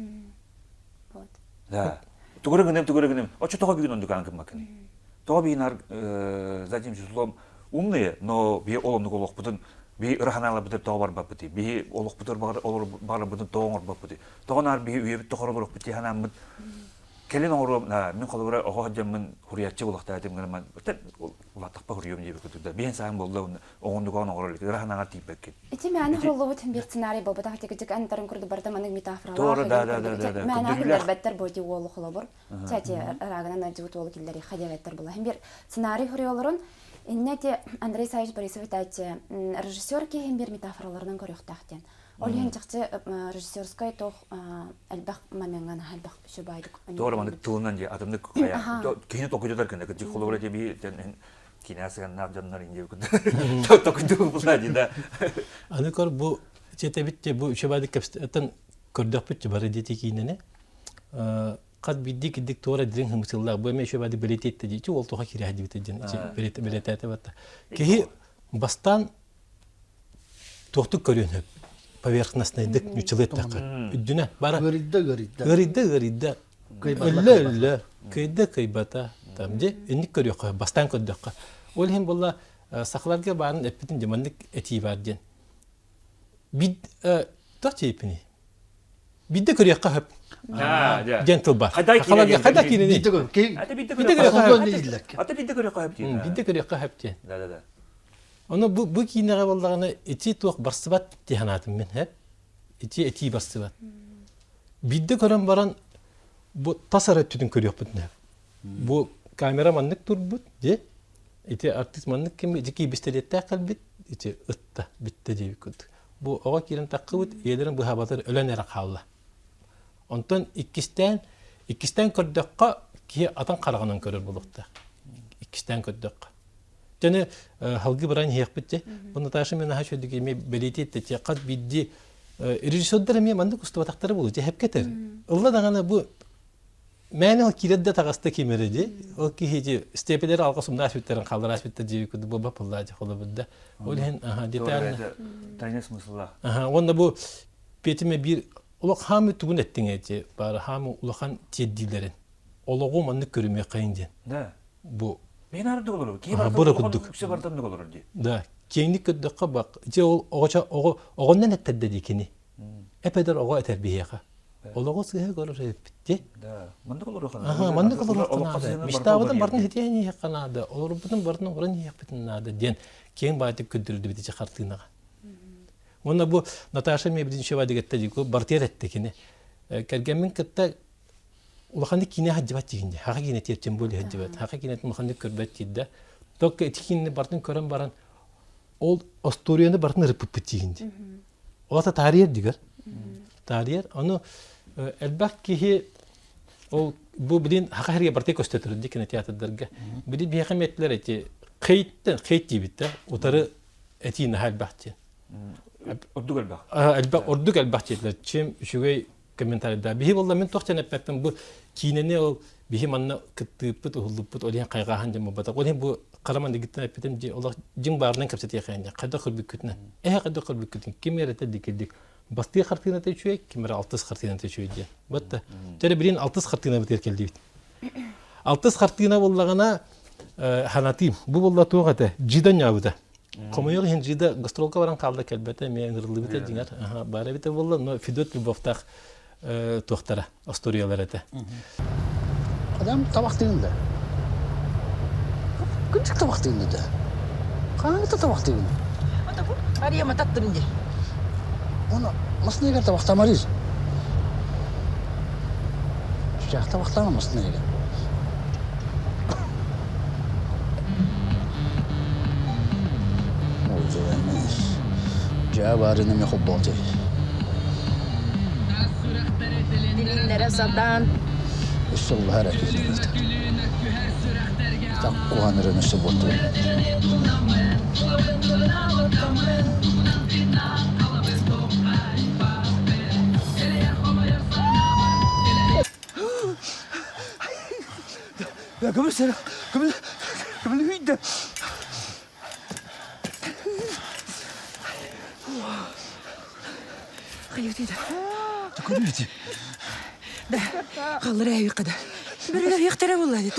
Вот. Да. Тугурыгынем. Очо тога бүгүн ондук анкым макыны. Тога бүгүн затем числом умные, но би оломдук олок бутун, би ыраханала бутер тога бар бапыты. Би олок бутер бар бутун тоңор бапыты. Тогонар би үйөбүт тохоролук бути ханаммыт. Келин оңром, мен колобура оходжамын хуриятчы булакта айтым гана улаттакпа хурием деп көтүдө. Бен саан болду оңондуган оңролук раханага тийбекке. Эти мәне холловут бир сценарий болбу да тек антарын көрдү бардаманың метафоралар. Туура, да. Мәне хилер беттер боди ол холобур. Чати рагынан ажут ол киллери хадеветтер була. Хем бир сценарий хуриолорун иннете Андрей Саевич Борисович айтты режиссер ки хем бир метафоралардан көрөктактен. Ол янчыкчы режиссерской тох албах мамянган албах шубайдык. Туура мандык тылынан же атымдык кая. Кийин токуйдар кенде кыжык холобура же би кинасыган навжаннар инде көтү. Токуйду булады да. Аны көр бу четебитте бу шубайдык кепстен көрдөкпүт бары дети кинене. Кат биддик дик туура дирин хымсыллар бу эме шубайдык билететте же ол тоха кире хадибите ден билетете батта. Кихи бастан тохтук көрөнөп поверхностный дык нючылет такыр. Үддүнө бара. Гыридда. Өллө. Кыйбата. Тамде эник көрөккө бастан көдөккө. Ол хем болла сахларга барын эпитин демандык эти бар ден. Бид тачепини. Бидде көрөккө хөп. Gentle бар. Кайда кирене. Бидде көрөккө. Ата бидде көрөккө хөп. Бидде көрөккө хөп ден. Да. Оны бу кинеге болдаганы эти туак барсыбат диханатым мен хеп. Эти барсыбат. Бидде көрөн баран бу тасара түтүн көрөкпүт не. Бу камерамандык турбут же. Эти артист мандык кем жеки бистелетте калбит. Эти ытта битте деп күт. Бу ага кирен такыбыт, элерин бу хабатыр өлөнөрө калды. Онтон иккистен көрдөккө ки атан караганын көрөр болукта. иккистен көддөк. Жаны халгы баран хияқпытте. Бу Наташа мен аша дөг эме белететте те кат бидди режиссердер эме мандык устубатактары болу же хепкетер. Улла дагана бу мәне ал киредде тагасты кемереди. Ол кихи степелер алгысымда асбиттерин калдырас биттер же күдү баба пуллажы холобудда. Ол хен деталь. Тайны смысла. Онда бу петиме бир улак хамы тугун эттиңети бар хамы улахан теддилерин. Ологу мандык көрүмө кайын. Да. Бу Мен арды olur. Бара күддүк. Үксе бартамды olur ди. Да, кеңдик көддөккө бак. Же ол огоннан эттедди дикини. Эпедер ого этербияга. Олого сыга көрөп битти. Да. Мандык olur хана. Аха, мандык olur. Миштабыдан бардын хетени яканады. Олорбудун бардын уран якпытынады ден кең байтып көдүрдү бити чакартыгына. Онда бу Наташа ме биринчи вадигетте дико бартер эттикини. Кергенмен кытта улаханды кине хаджабат дигинде. Хака кине тертен боли хаджабат. Хака кине улаханды көрбөт дийди. Ток этикинни бардын көрөн баран ол Асторияны бардын рыпып дигинде. Олата тарихер дигер. Тарихер аны элбак кихи ол бу билин хака херге барте көстөтөр дикине театрдарга. Били бияхметлер эти кайт дибитте. Утары этини халбахти. Ордук элбак. Элбак ордук элбахтилер. Чим шугай комментарийда. Бихи болла мен тохтан эппеттен бу кинене ол бихи манна кыттыппыт ухуллуппут олен кайгахан жама бата. Олен бу караман дигиттен эппеттен же олар жин баарынан кепсете кайында. Кайда кырбык күтүнө. Кайда кырбык күтүн. Кимерете дикилдик. Басты картина течуе, кимер 6 картина течуе ди. Батта. Тере бирин 6 картина битер келди бит. 6 картина боллагана ханатим. Бу болла тоогата жидан ябыда. Комойор хин жида гастролка баран калды келбете мен ырылды бите диңер. Аха, бара бите болла, но Федот Любовтах тохтара историялар эте. Адам табак дегенде. Күнчүк табак дегенде да. Каңгы табак дегенде. Ата бу ария мататтым де. Оны маснега табак тамарыз. Шах табактан маснега. جاب أرني مخبوطي. Dilinlere sadan. الشغل هركي. تقوى نرن السبوتي. 야, 그러면 세라. 그러면 휘인데. Hayır 그러지. Да. Қалыр әйі қада. Бірілер яқтара болады.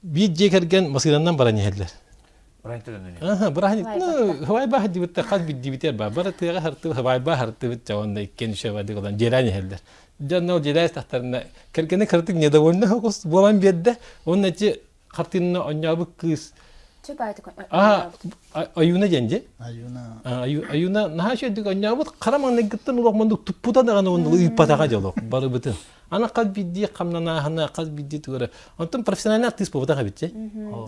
Бит жекерген масыраннан баран ехелер. Брайнтеден. Аха, брахни. Ну, хавай бах дибит та хат бит дибитер ба. Бара тыга хартып хавай бах хартып жаванда иккен шева дигодан жерани ехелер. Жанна жерайс тахтарына кергене кыртык недовольно хокус болан бедде. Onun için картинна онябы кыз. Чөп айтып. Аюна женже. Аюна нахашы диг онябы караман негеттен улакманды туппута дагана онду ыйпатага жолок. Бары бүтүн. Ана каз бидди камнана хана каз бидди тугара. Антон профессиональный артист болуп атага битче.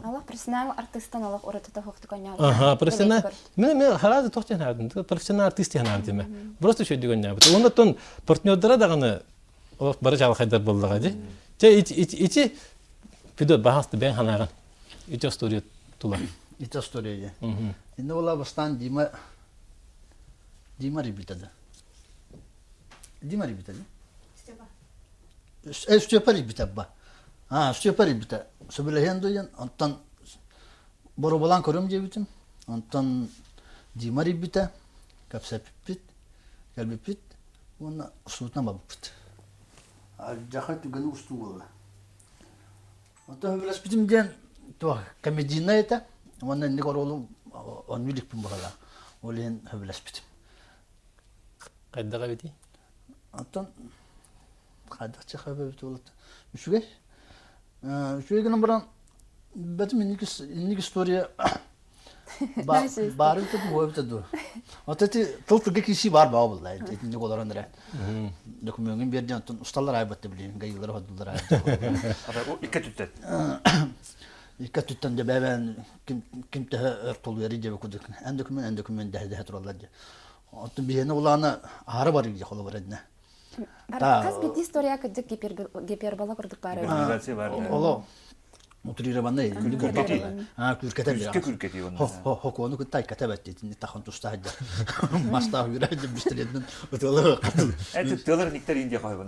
Аллах профессионал артисттан аллах уратыта хоктук оня. Ага, профессионал. Мен халазы тохчан хадым. Профессионал артист хана деме. Просто шо дигон ябыт. Ондон партнердара дагана олар бара жал хайдар болдуга же. Же ичи Федот бахасты бен ханаган. Ичи история тула. Ita story'ye. Şimdi ola bastan Dima ribitade. Dima ribitade. Stepa ribitade ba. Ha, Stepa ribitade. Söbüleyen doyan ondan borobalan korum cebitim. Ondan Dima ribitade. Kapsa pipit. Kalbi pit. Ona usutna babpit. Jahat ganu ustu valla. Ondan biraz bitim diyen tuh komedina eta. وانا نقولوا ونولك بمغلا ولين هبلس بيت قد دغبتي انت قد تخبى بتولت شو جاي شو يقولون برا بس من نيك ستوريا بارنت بواب تدور وتتي طلت جيك شيء بار باب والله نقولوا رندرا دوكمنين بيرجع استالر عيبت بلين جاي يقدر هدول راي İkkatütten. يكتب دبابان كنت ارطل يريد بكودك عندك من ده ترى الله أنت بيهنا والله أنا هرب أريد خلاص بردنا Баркас бит история кыдык гипербола курдук бары. Организация бар. Оло. Утрированный. Күркәтә бирә. Үске күркәти оны. Хокону күттай кәтәбәт дитин тахан тустаһда. Маста йөрәдә бистеледен утылы. Это тылыр никтер инде кайбын.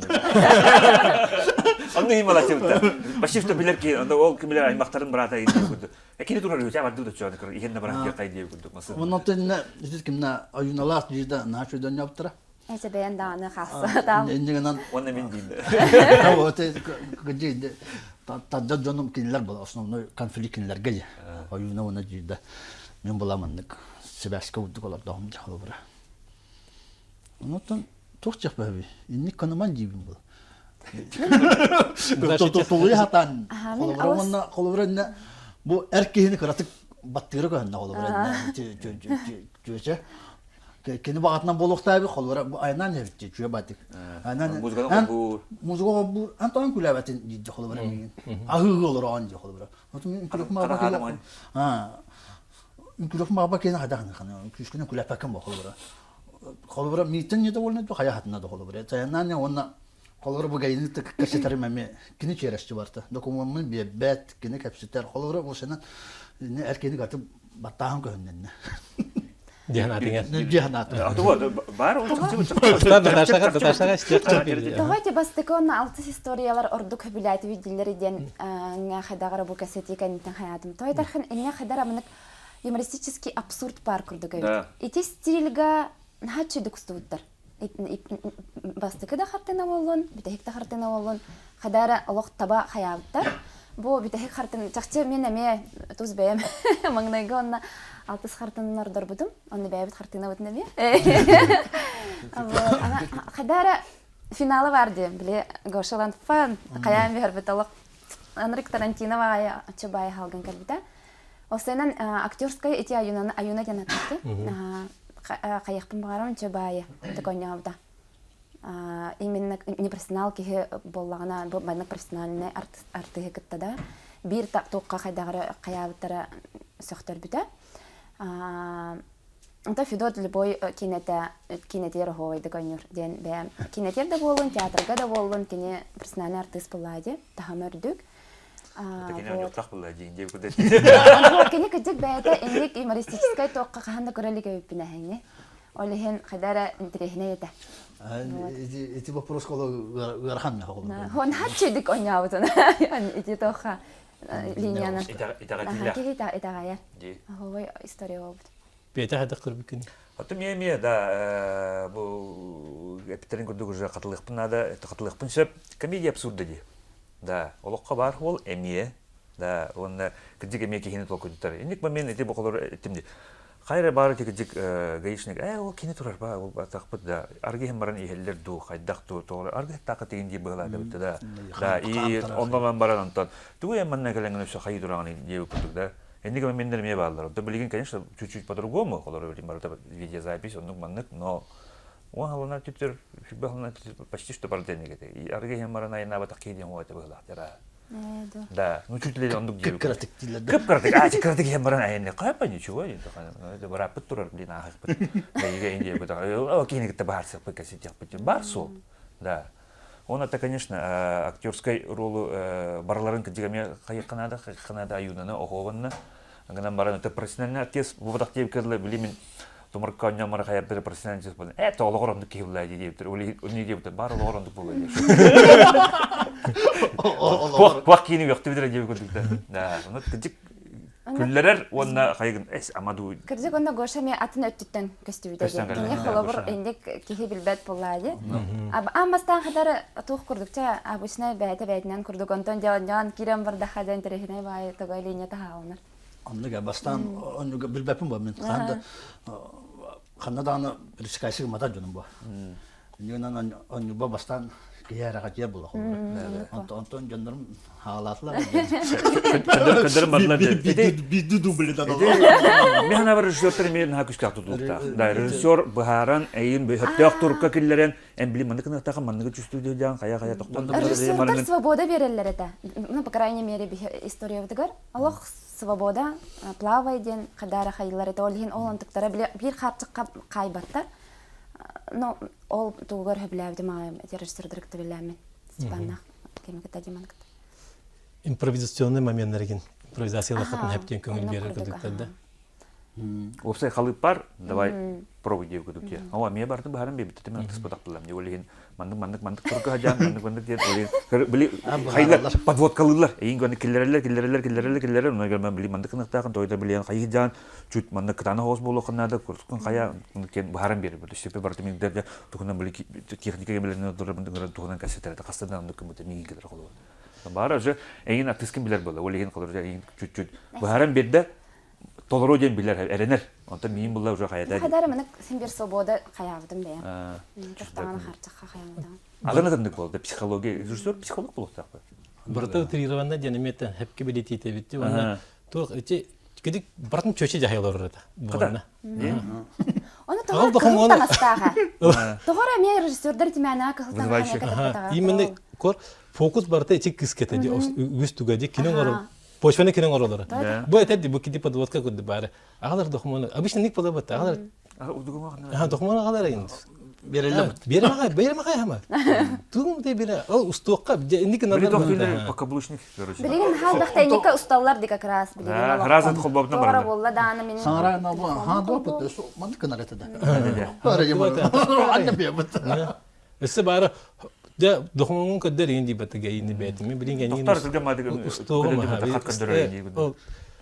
Анны хималачы бит. Башка что билер ки, анда ол кимлер аймактарын барата инде күрдү. Экине турар үтә барды да чөне кыр. Игенне барат кай дип күрдүк маса. Оннан тенне дит кимна аюналар җирдә нашы дөнья яптыра. Эсе бәян даны хасы там. Индигеннән Оны мен динде. вот где тадда җаным кинләр була, основной конфликт кинләр гәҗә. Аюна уна җирдә. Мен буламындык. Себәскә үтдек алар дагым җалы бара. Оннан тохчак бәби. Инник канаман җибим бу. Тулы хатан. Колыбырына бу эркеһине каратып баттыры гына колыбырына. Жөҗө. Кені бағатынан болуқтай бі қолыра айнан ерітте жүйе бәдік. Музыға бұл антуан күләбәтін дейді қолыбыра меген. Ағығы олыр оған дейді қолыбыра. Үкілік мағба кені қадағын қаны. Күшкінің күләпәкін бұл қолыбыра. Қолыбыра мейтін еді олын еді қая хатына да қолыбыра. Тайынан онна қолыбыра бұл ғайынды кәсетәрі мәме кені черешті барды. Документмен бәт кені кәпсеттер қолыбыра бұл сенен әркені қатып баттағын көхінден. Бар Давайте бастыкон алтыс историялар ордук хөбүләти видеолар иден хадагара бу кассетикан хаятым. Той тархан эне хадара мынык юмористический абсурд бар курдуга. Ити стильга хачы дукстуттар. Бастыкы да хартына болон, битехик да хартына болон. Хадара алох таба хаябыттар. Бу битехик хартын чакчы мен эме туз бем маңнайгонна алтыс хартын ордор будум. Аны бәбит хартына өтүнө бе. Хадара финалы барды. Биле Гошалан фан каян бербит алох. Анрик Тарантино ва чабай халган калбита. Осенен актерская эти аюна жанатты. Каяхпын барам чабай токонябда. Именно не профессионал ки боллагана бу профессиональный артыгы кыттада. Бир токка кайдагы каябыттара сөктөр бүтө. Онда Федот любой кинетер хойды гонюр ден бәм. Кинетер да болын, театрга да болын, кине профессиональный артист булады, тахамырдык. Кине юктак булады инде күдө. Кине кыдык бәйдә инек юмористическая токка ханда көрөлүгө үпүнәһеңне. Олехен хадара интерехне ята. Эти вопрос коло гархан хол. Хон хачыдык онябытын. Эти тоха линияны. Итагая. Ой, история болду. Бете хадак кырбыкын. Атым еме да бу эптерин көрдүк уже катылыкпын ада, катылыкпын сөп комедия абсурда ди. Да, олокка бар ол эмие. Да, онда кыдык эмие кихини толкуттар. Эник мен эти боколор этимди. Хайра бары тик гаишник. Ол кине турар ба, ол атакпыт да. Арги хембаран ихеллер ду, хайдак ду, тоолар. Арги такы тигинди быгыла да битте да. Да, и ондан баран антон. Тугу эмманна келенген өсө хай дураган дие күттүк да. Эндиги мендер ме баалар. Да билген, конечно, чуть-чуть по-другому, колор барда видеозапись, онук маннык, но он халана титер, бахана почти что барденеге. И арги хембаран айна ба такки дем ота быгыла. Да, ну чуть ли он дук дел. Кратик. Кратик хембаран айна. Кайпа ничего, это барапыт турар блин ахак. Да, иге инде буда. Окей, это барсак по кассете, барсу. Да. Он это, конечно, актерской роль барларын кадигаме кайыкканада аюнаны охованна. Гынан баран это профессиональный артист, бувадак деп керле билимин томарка нямара кая бер профессиональный артист болду. Это ологоронду килла деп тур. Ули деп бар ологоронду болду. Квак кини вакты бидер деп көрдүк да. Ну кадик күллерер онна кайгын эс амаду. Кырдык онда Гошами атын өттүттөн көстүбүдө. Эне холобур эндек кихи билбет боллады. Аммастан хадары тух курдукча абысына бәйтенен курдук онтон жан кирем бар да хадан терехне бай тогой линия таалнар. Онда бастан онда билбепим бар мен. Ханаданы рискайсы мата жөнүм бар. Ненан онда бастан кияра жер була. Онтон жандарым халатлар. Кадырым барлар. Биду дублда да. Мен ана режиссер мен хакушка тутулукта. Да, режиссер Бахаран айын бехтяк турка киллерен эмблеманы кына такан манныгы студия жан кая токтон. Режиссер свобода берелер это. Ну, по крайней мере, история вдыгар. Аллах свобода плавайден кадара хайлар это олхин олантыктары бир хатчыкка кайбаттар. но ол тугар хөбләбдем ам режиссер директор биләмен. Степаннах кемге тадиманк. Импровизационный моменттарген импровизациялар хатын хәптен көңіл берер күдіктәді. Опсай халып бар, давай пробуй деу күдікте. Ава, мен бардым бәрін бейбітті, мен артыс бұдақ білдім. Не олеген мандық тұрғы хажан, мандық ден, олеген, білі, қайлар, подводкалылар. Ең көні келлерелер, оны көрмен білі мандық қынықтағын, тойда білген қайы жан, чүт мандық қытаны хоз болу қынады, көрсікін қая, кен бәрін беріп, шепе барды меңдерде, тұқынан білі техникаға білеріне тұқынан кәсеттерді, қастардан ұндық күміті меңі келер қолуы. Бары уже ең артыскін білер болды, олеген қолыр ең чүт-чүт. Бәрін берді, толыруден білер, әренер. Онта мен бұлла уже қаяда. Қадары мінік сен бір собода қаявдым бе. Жоқтағаны қарчыққа қаямдым. Ағын адамдық болды, психология, режиссер психолог болды тақпы. Бұрта утрированна денеметтен хәпке білеті етебетті. Онна тоқ өте кедік бартын чөче жахайлар ұрады. Қада? Оны тоғар қылықтан астаға. Тоғар әме режиссердер темәні қылықтан қanya именно кор фокус барта эти кыскетеди үстүгөди киноң орол почваны киноң оролор бу этеди бу киди подводка курду бары агалар дохмону обычно ник подобат агалар дохмону агалар инде беремага хама тугум де бере ал устуокка ник надо покаблучник короче билген халдакта ника усталлар ди как раз билген разат холбобна бар болла даны мен Саңара на ха допыт мандык наретеда. Бара жема. Анна бебет. эсе бары да дохмону кадер инди батга инди бетми билген инди доктор сизге мадык устуогма хаккадыр инди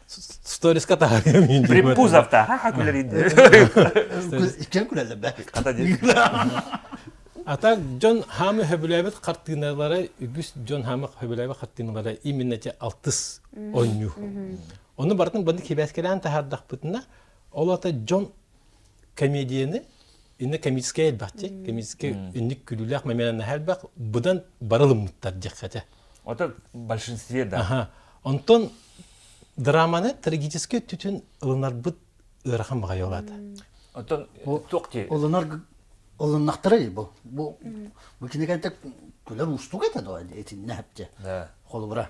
сторис ката инди припузавта хаккулер инди Иккен күләле бә. ката ди Атак Джон Хам хөбүләбет картиналары үгүс Джон Хам хөбүләбет картиналары именно те алтыс оню. Оны бартын бынды кебәскелән тахардак бутына. Олата Джон комедияны инде комическая элбәтте. Комическая инник күлүләк мәмәнә хәлбәк будан барылым муттар диккәтә. Ата большинстве да. Аха. Онтон драманы трагический түтүн ылынар бут ырахам гайолады. Ата токти. Олыннақтыры бұл. Бұл кенеген тек күлер ұстуг етеді ғой, етін нәпте. Қолы бұра.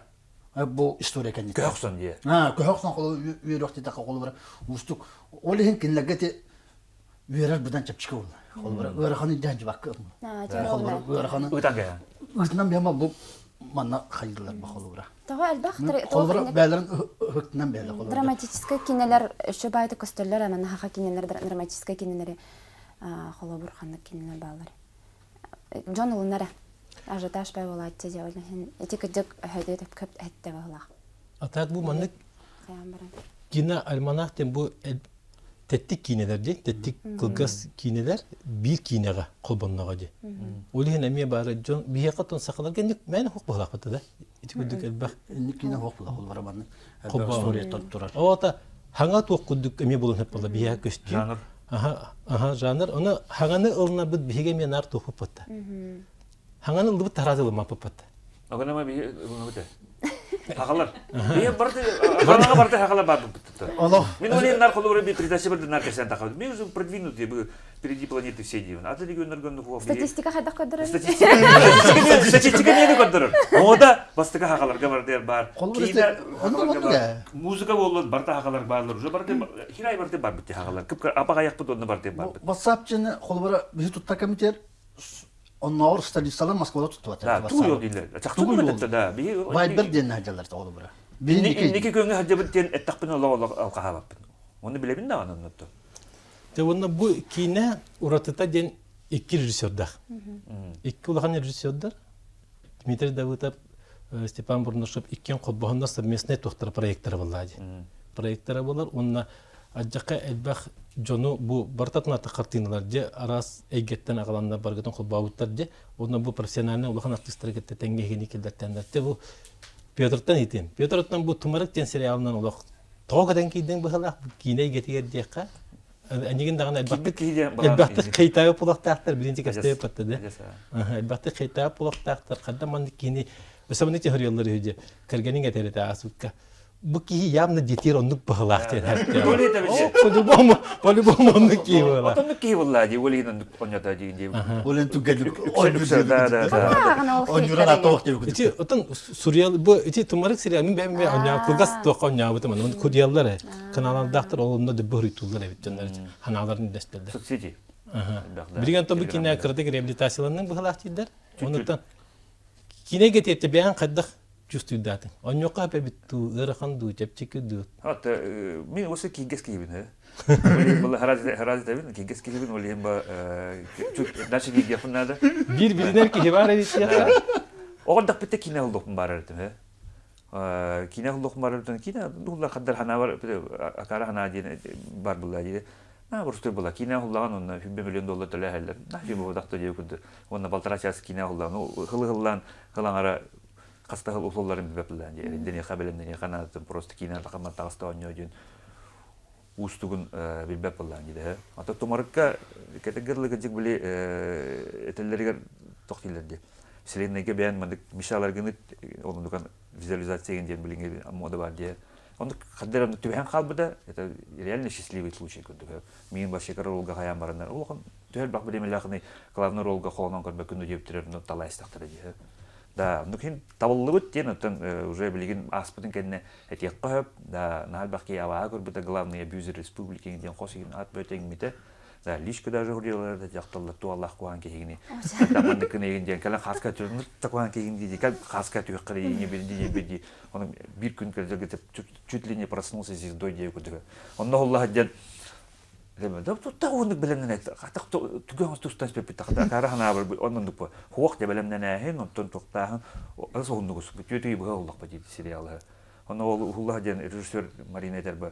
Бұл история кәнет. Көқсон де. Көқсон қолы үйер өқті тақы қолы бұра. Ұстуг. Ол ең кенлерге те үйерер бұдан чапчықы ол. Қолы бұра. Үйерханы дәнжі баққы. Қолы бұра. Үйерханы. Үтанға. Үтінен бема бұл манна қайдылар бұл қолы бұра. Тоға әлбәқ. Қолы бұра бәлерін үтінен бәлі қолы бұра. Драматический кинелер, шо байды көстерлер, анан хақа кинелер, драматический кинелері. Холо бурханны кинелер балар. Джон улунары. Ажаташ бай болайт те жауылы. Эти күдік хөйді өтіп көп әтті болақ. Атак бу маннык кино альманахтен бу теттик кинелер де, теттик кылгас кинелер бир кинега колбоннага де. Олеген эме бары Джон бие катон сакалар кендик мен хук болак бата да. Эти күдік элбак. Кине хук болак ол бара банны. Элбак история турар. Ата ханга тук күдік эме болон хеп бола бие көстү. Жанр. Жанр. Оны хаңаны ылына бит биге мен ар тохуп бата. Хаңаны ылды таразылы мапып бата. Агана ма бие өте. Хакалар. Бие барды, ханага барды хакалар бар бутты. Мен олен нар колоры би передача барды нар кесен тахады. Мен уже продвинутый был впереди планеты все диван. А ты регионерген хуап. Статистика хайда коддырын. Статистика не коддырын. Ода бастыга хакаларга барды бар. Музыка болду барда хакалар барлар. Уже барды хирай барды бар битти хакалар. Кып апага аяк бутонда барды бар. WhatsApp-чыны колбара бизи тутта комитет Onlar stadistlar Moskvada tuttu. Da, tuğuyor diller. Çaktığım mı da? Vay bir den hacılar da olur bura. Niki köyüne hacı bitten ettakpın Allah alkaha bappın. Onu bilemin de anam nottu. Te onda bu kine uratıta den iki rejissörler. İki ulan rejissörler. Dmitri Davutov, Stepan Burnoshov ikken qobahında совместный tohtar proyektleri vallahi. Proyektleri var. Onunla acaka elbaq Джону бу бартатна картиналар же арас эйгеттен агаланна баргатын кулбауттар же онда бу профессиональный улахан артисттер кетте теңгегени келдеттендерте бу Петртан итем. Петртан бу Тумарык тен сериалынан улак тогаден кийден бахалак кине кетигер дияка анеген дагана элбатты кайтабы булактактар биринчи кастеп атты да. Элбатты кайтабы булактактар кадаман кини өсөмүн теориялары үдө кергенин этерете асукка bu ki явно детир оннук бахалахтен хәтта. По-любому оннук ки була. Оннук ки була, ди олин оннук онята ди. Олин тугадык. Да. Онюрана тоқ деп. Ити отан Суриял бу ити Тумарык сериал мен бәм оня кылгас тоқ оня бутам. Оны Кудияллар каналдактыр олунда да бөрү тулдар бит жандар. Ханаларын дәстелде. Соцсети. Билген тобу кине кырдык реабилитацияланның быхалактыйдар. Онуттан кине кетепте бян каддык чувствуйдатын. Оньока апе битту ыраханду чепчекүдү. Хат мен осы кингес кибин he. Бұл хараз табин кингес кибин ол емба наши гиге фунада. Бир-биринер ки бар edit. Оғырдақ бітті кине ұлдықпын бар әрдім, кине ұлдықпын бар әрдім, кине ұлдар қаддар хана бар, акара хана бар бұлда дейді. Бұрысты бұла, кине ұлдаған, оны $1 миллион төлі әлдер. Фильм ұлдақты деу күнді, оны балтара часы кине ұлдаған, ғылы-ғылан, ғылаңара қаста ғыл ұлыларын біп бұлдан, дені қабелемден қанатын, просто кине қамат тағыста оңы өден ұстығын білбәп бұлдан дейді. Ата томарыққа кәтегірлігі жек біле әтелерігер тоқтилерді. Вселенныйге бәйін мандық мишалар гыныт, оның дұқан визуализация ген білінге мода бар де. Оның қаддарымды түбән қалбыда, это реально счастливый случай күндігі. Мен ба шекара ролға қаян барындар. Олған түхел бақ білемелі ақыны главный ролға қолынан көрбі күнді дептірер, талай істақтыры де. Да, ну кейін табылы бұд ден, оттан уже білеген аспытын кәдіне әтек қойып, да, нағал бақки аваға көрбіді главный абьюзер республиканың ден қос еген ат бөтен мете. Да, лишка даже урелар, да, жақталар туаллах қуған кегіне. Даманды күні егінден, кәлі қасқа түрін тақуған кегінде, кәл қасқа түрі қыры ене берді. Оның бір күн кәлі чуть ли не проснулся звездой деу күдігі. Онна Аллах ден, да, тұтта оңдық білімнен әйті, қатық түген ұсты ұстан спеп бітті, қары ғана бір оңдық бұл. Хуақ де білімнен әйін, онтон тоқтағын, ағыз оңдық ұсып, өтеуі бұға Аллах ба дейді сериалы. Онна Аллах ден режиссер Марина Этер ба.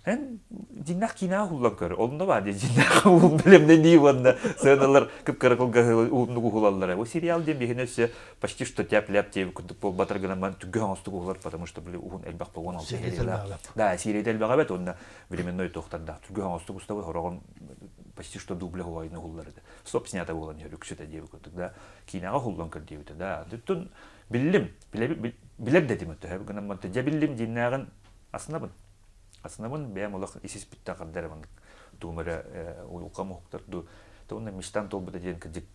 Эн жиннақ кина хуллан көр. Олында бар, жиннақ улым білемде не ванна. Сыналар көп караколга улымды хулаллар. О сериал дем бегенесе почти что тяп-ляп тев күндік бол батыргынан ман түгген осты хулар, потому что біле уғын әлбақ бол 16 сериала. Да, сериал әлбақ әбет, онда временной тоқтарда. Түгген осты құставы хорағын почти что дубля хулайны хуллар еді. Стоп снята болан жер үкшеті дев күндік, да. Кинаға хуллан көр девді, да. Дүттін білім, білер дедім өтті. Гынан манты, жа білім жиннағын асынабын. Основан бәм олақ есес бітті қаддар мандық думара ұлқа мұқтарды. Тоғына мечтам толбыда ден кәдік.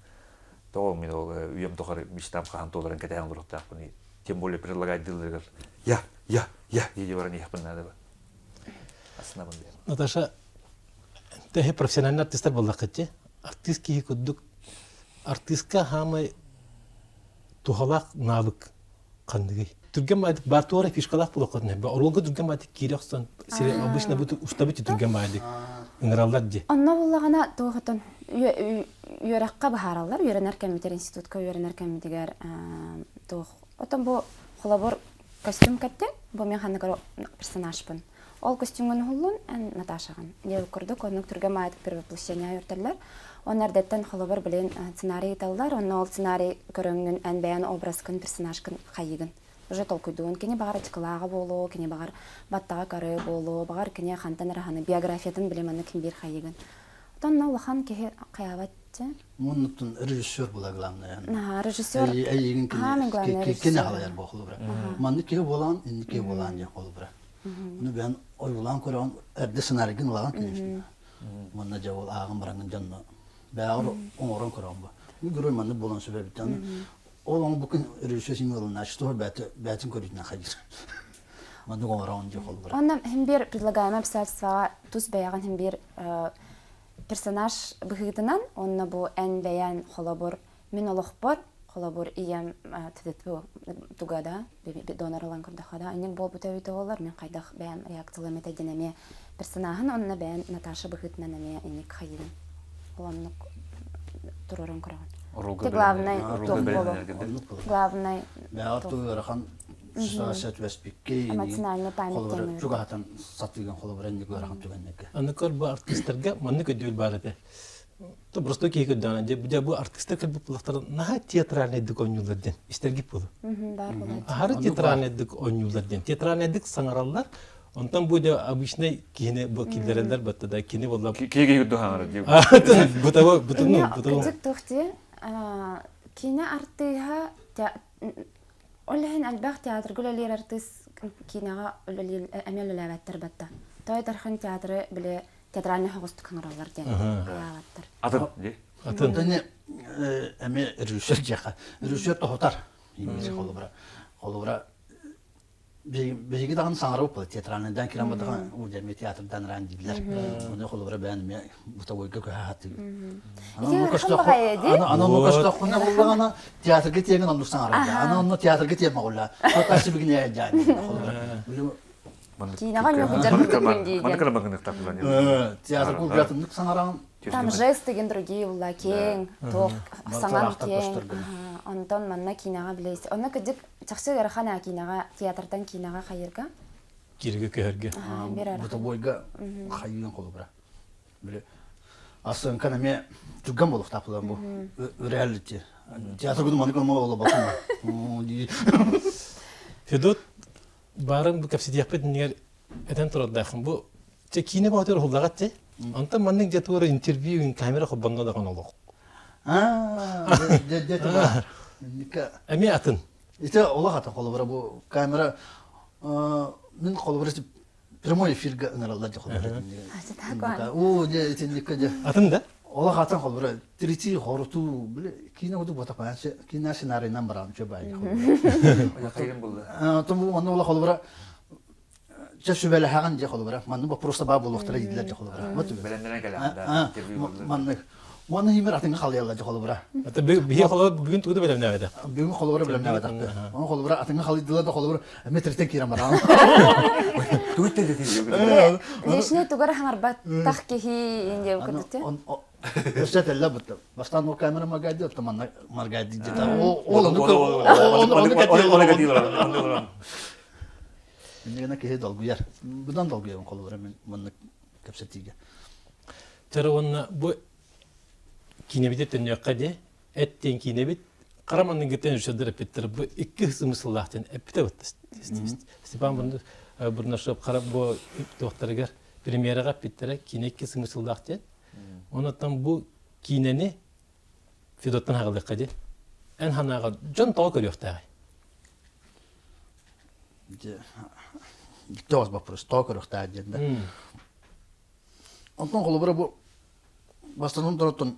Тоғы мен ол үйем тоғар мечтам қаған толарын кәтәйін ұрықтақ бұны. Тем более предлагать дылдырғар. Я, деді баран еқпін нады ба. Основан бәм. Наташа, тәхе профессиональный артистар болдақ кетте. Артист кейі күддік. Артистка хамай тухалақ навык қандығы. Түрген майдык бар туара фишкалах булакатны. Оролга түрген майдык кирекстан. Обычно бут устабыты түрген майдык. Инграллар ди. Онна буллагана тоғытын үйрәккә бахаралар, үйрәнер кәмитер институтка үйрәнер кәмитегәр тоқ. Отан бу холабор костюм кәтте, бу мен ханнагар персонажпын. Ол костюмын хуллун Наташаган. Дев күрдүк, оның түрген майдык бер воплощение үртәлләр. Onlar detten холабор белән сценарий таллар, онна ол сценарий көрөнгөн ан баян образкын персонажкын хайыгын. Уже толкуйдуын, кене бағар ачкылаға болу, кене бағар баттаға кары болу, бағар кене хантан раханы биографиятын білемені кім бір қайыгын. Одан Аллахан кеге қаябатты. Мұнықтың режиссер бұла главный. Режиссер. Әйегін главный режиссер. кене қалайар бұл бұра. Манны кеге болан, енді кеге болан ден қолы бұра. Бұны бән ой болан көрген әрді сценарийген олаған кенешін. Мұнна жа ол ағын бараңын жанына. Бәғыр оңырын көрген бұл. Бұл көрген манны болан сөбәбіттен. Olan bugün rejisörün yoluna açtı, бәтін көрітіне қайыр. Маны оңырауын жоқ олы бұра. Оннан hem bir предлагаем обстоятельства, туз бәяған hem bir персонаж бұғыдынан, онна бұл ән бәян холабор, мен олық бар, холабор ием тедет бұл тугада, донор олан көрдіқада, әнен бұл бұта өйті олар, мен қайдақ бәян реакциялы метадинаме персонажын, онна бәян Наташа бұғыдынан әме әнек қайырын. Оланны тұрырын көрген. Ты главный главный. Бәғар туғырған сәт вәспекке. Эмоциональный память. Жүгатан сатылған қолы бір әнді көрген түгеннеке. Аны көр бұл артистерге манны көділ бар еді. То просто кейі көдіна. Бұл артистер көлбі бұлақтары наға театральный дік ойнулардан. Истергі бұлы. Бар болады. Ары театральный дік ойнулардан. Театральный дік саңаралар. Онтан бұл да обычный кейіне бұл келдерелер бұтты да кейіне болап. Кейге күдді хаңыры. Кине артыга оллаһын албах театр гөлелер артист кинега оллел әмел ләвәттер батта. Той тархан театры биле театральный хогыстык кыңралар ден. Ләвәттер. Атын ди. Атын дәне әме режиссер жака. Режиссер тохотар. Имезе қолы бұра. Begi dağın sanarı opal teatralından kiran badağın o cemi teatrdan randiler. Onu kolubra ben mi bu tavuğu köhatı. Ana onu kaçta konu bullağına tiyatr getiyen onu sanarı. Ana onu tiyatr getiyen mağulla. Hatta bir gün yani kolubra. Кинаға мен хужар Маны деген. кырмагын тапылган. Театр кулбятынlık sanarам. Там жест деген другие улла кең, ток, саңан кең. Онтон манна кинаға билейс. Онна кыдык чаксы гарахана кинаға, театрдан кинаға хайырга. Кирге көхөргө. Бер ара. Bu tavuğu hayvan kolubra. Böyle aslında kaname tüggan bolup tapılan bu. Reality. Tiyatr günü manık olmalı ola bakın. Федот барын бу капсидияппет нигер этен турдахын бу те кине батыр хуллагат те. Анта манның жетура интервью камера хоббанга да каналык. De var. Nika. Эми атын. İşte ola hata kolubra bu kamera min kolubra прямой эфирге ыңыралда kolubra. O de nika de. Атын да? Ola hata kolubra. Triti horutu bile kine odu bota panse kine senaryodan baran çöbay. Кайрым булды. Тому манна ola kolubra Çeşübeli hagan diye kolubra. Manna bu prosta bab oluqtara gidiler diye kolubra. Белендерен келе. Интервью булды. Manna Onu himer atın kalıyla diye kolubra. Ата бие холод бүгүн тугу белем нәвәдә. Bugün kolubra bilmem ne var. Onu kolubra atın kalıyla da kolubra metreten kiram var. Туйте де. Лишне тугар хаңарбат тах кехи инде укытты. Östet elle bitti. Baştan o kamera magadi yaptım anla margadi dedi. Onu kadar. Yine ki dalgı yer. Bundan dalgı yerim kolubra ben kapsetiga. Теравонна бу кинебит төньякка де эттен кинебит караманның гетен шөдөрөп биттер бу икки смысллахтан эпте бит. Степан бунду бурнашып карап бу докторга премьерага биттер кинекки смысллахтан. Онотан бу кинени Федоттан хагалыкка де эн ханага жон тоо көрөктөгай. Тоз вопрос токорохта деді. Ondan kolubra bu bastanın taraftan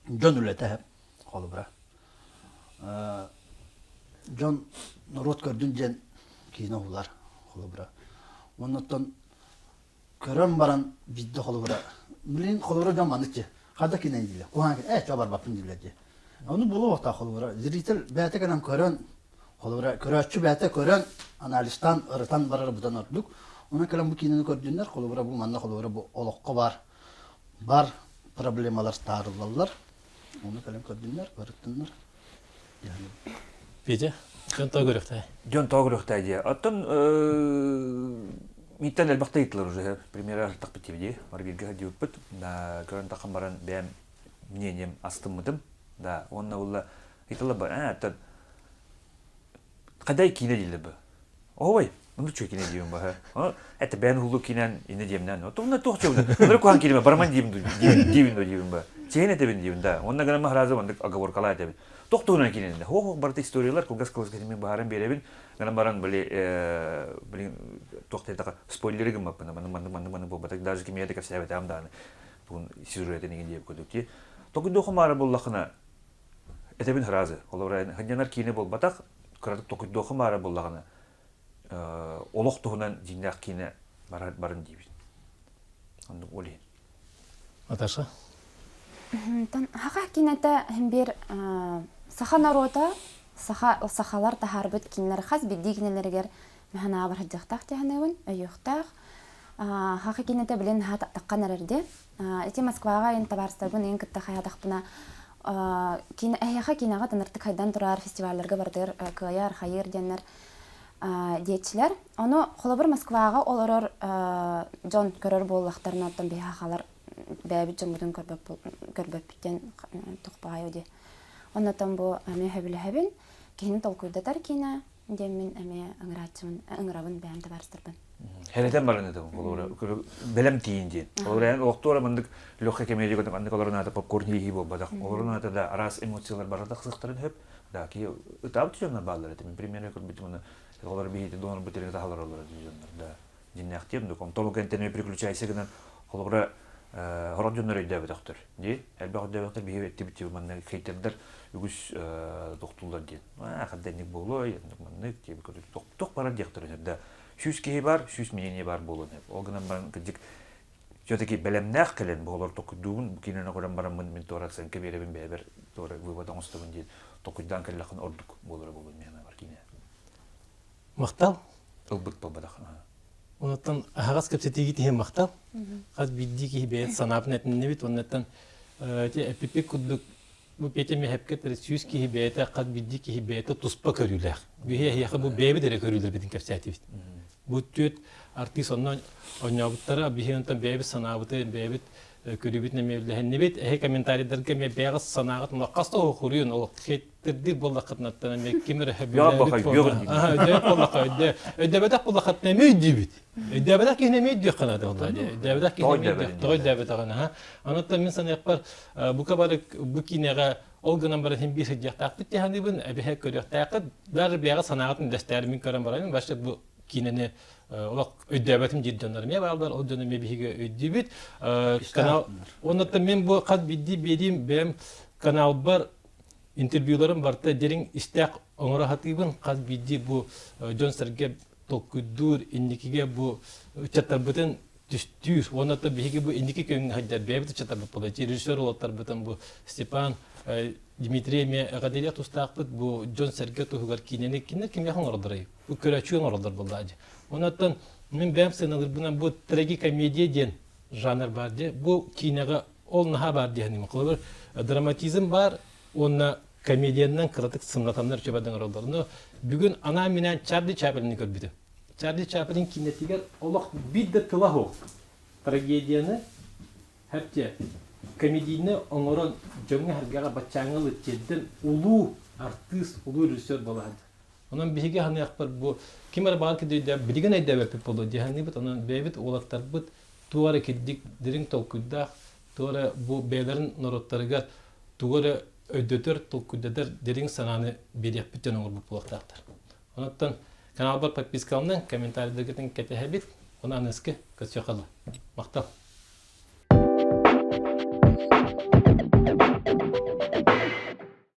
gönüllete hep kolubra. Can narot gördün cen kine hular kolubra. Ondan kören baran bidde kolubra. Bilin kolubra can mandıkçı. Kada kine indile. Kuhan kine çabar bakın dilece. Onu bulu vakta kolubra. Ziritel beyte kanan kören kolubra. Köreççü beyte kören analistan ırıtan barar budan atlık. Ona kalan bu kinini gördüğünler kolubra bu manna kolubra bu olukka var. Var problemalar tarılarlar. Onu kalan gördüğünler, barıttınlar. Yani Беже жон тоо көрөктөгай. Жон тогрохтай же. Оттон миттен элбакта итлер уже. Примера так битивди. Марбирге хадиуппут. Да, көрөн такамбаран бем мнением астыммыдым. Да, онна улла итла ба. Оттон кадай кине диле ба. Ой, мынды чөй кине дийм ба. Это бен хулу кинен ине демнен. Оттон тохчуна. Мынды куан килме барман дийм ба. Чейне тебин дийм да. Онна гана махразы мынды оговоркалай тебин. Тоқтуынан келенде. Хо барты историялар колгас кетемен барын беребин. Гана баран блин тоқтайдага спойлеригим баппын. Маны бу батак даже кимиядек сәбет амдан. Бун сюжеты деген деп көдөкти. Тогундо хомары боллахына этебин хразы. Олар ханянар кине бол батак кыратып тогундо хомары боллагына. Олоқтуынан жиндак кине барын дейбин. Анды олин. Аташа. Тан хака кинете химбир саха народа сахалар тахарбыт кинлер хас бидди кинелергер механа бар хаҗактак тәһнәвен өйөхтак хака кинете белән хат такканарырды эти Москвага ин табарстагын ин китта хаядак буна кин хака кинага таныртык хайдан турар фестивальләргә бардыр каяр хайыр дигәннәр диетчиләр аны холобыр Москвага олорор жон көрөр боллактарына тан бихахалар бәбит жомудун көрбөп биттен тукпагай ди. Оннан бу аме хәбиләһәбен киһин толкуйдатар кина демин аме аңрабын бәм табарстырбын. Хәлетен барны да булыр. Белем тиинди. Олар октора мындык лёгкая комедия гыдан анда колорна да попкорн йиги болбадак. Оларна да арас эмоциялар барда кызыктырып хеп. Да ки тап тижона баллар этим примерно көрбүт муну. Олар бийди донор бутерин да халар олар дижондар да. Динне актем да ком толгентене приключайся гынан олар хорон жоннор өйдәбе доктор. Ди, әлбәгә доктор бие тибити манны хәйтәдер үгүс доктурлар ди. Хәддәник булой, манны тибе күрү доктор бара доктор да. Шүс ки бар, шүс мнение бар булын. Огынан бар кидик Все-таки белемнәк килен булар токудуун кинена көрәм барам мен тораксын кеберебин бер тора выводан устабын ди. Токудан келлахын ордук булар булын мен бар кине. Мактал. Ылбыт болбадак. Онтан агас кепсетиги тиһен мактал. Хаз бидди ки бет санапнет небит оннан те эпипи кудук бу петеме хепкет ресюс ки бета кад бидди ки бета туспа көрүләр. Бие яхы бу бебе дере көрүләр битин кепсетиви. Бу төт артист оннан онябыттара бихентен бебе санабыты бебе көрүбүт немелден небит комментарийлерге ме бегас санагат мукаста окуруун ол кеттерди боллакытнаттан ме кимер дебедак боллакат немейдибит дебедак немейди канада оллады дебедак немейди той дебедак ана анатта мен санакпар бу кабар бу кинега олгынан бар хим бисе жактакты теханибин эбе көрөктакы дар бегас санагатын дестермин көрөм барайын башта бу кинене олак өйдөбөтүм жиддендар ме балдар о дөнөм биге өйдөбүт канал онда мен бу кат бидди берим бем канал бар интервьюларым барта дерин истак оңорахатыбын кат бидди бу жонсерге толкудур индикиге бу чатарбытын түстүр онда биге бу индики көн хадар бебит чатарбыт болду режиссер олоттар бутан бу Степан Дмитрий ме гаделия тустакпыт бу жонсерге тугар кинени ким яхан ордырай бу көрөчүн ордыр болду. Ондан мен бәмсенәләр бунан бу трагикомедия ден жанр бар ди. Бу кинега ол наха бар дигән кылыр. Драматизм бар, онна комедияннан кыратык сыңгатаннар чөбәдән ролларны. Бүген ана менән Чарли Чаплинны күрдүм. Чарли Чаплин кинетигә олак бидде тылахо. Трагедияны хәтта комедийны оңорон җөңгә һәргә бачаңыл иттедән улуу артист, улуу режиссер булады. Онан биге ханы якпар бу кимер бар ки дә билген әйдә беп булды дигән бит онан бебит улактар бит туара кидик дирин толкуда туара бу бейләрен нороттарга туара өдөтөр толкудадыр дирин сананы береп битен оңор бу улактар. Ондан канал бар подпискалны комментарийләргә кете хәбит онан эске көчә кала. Мактап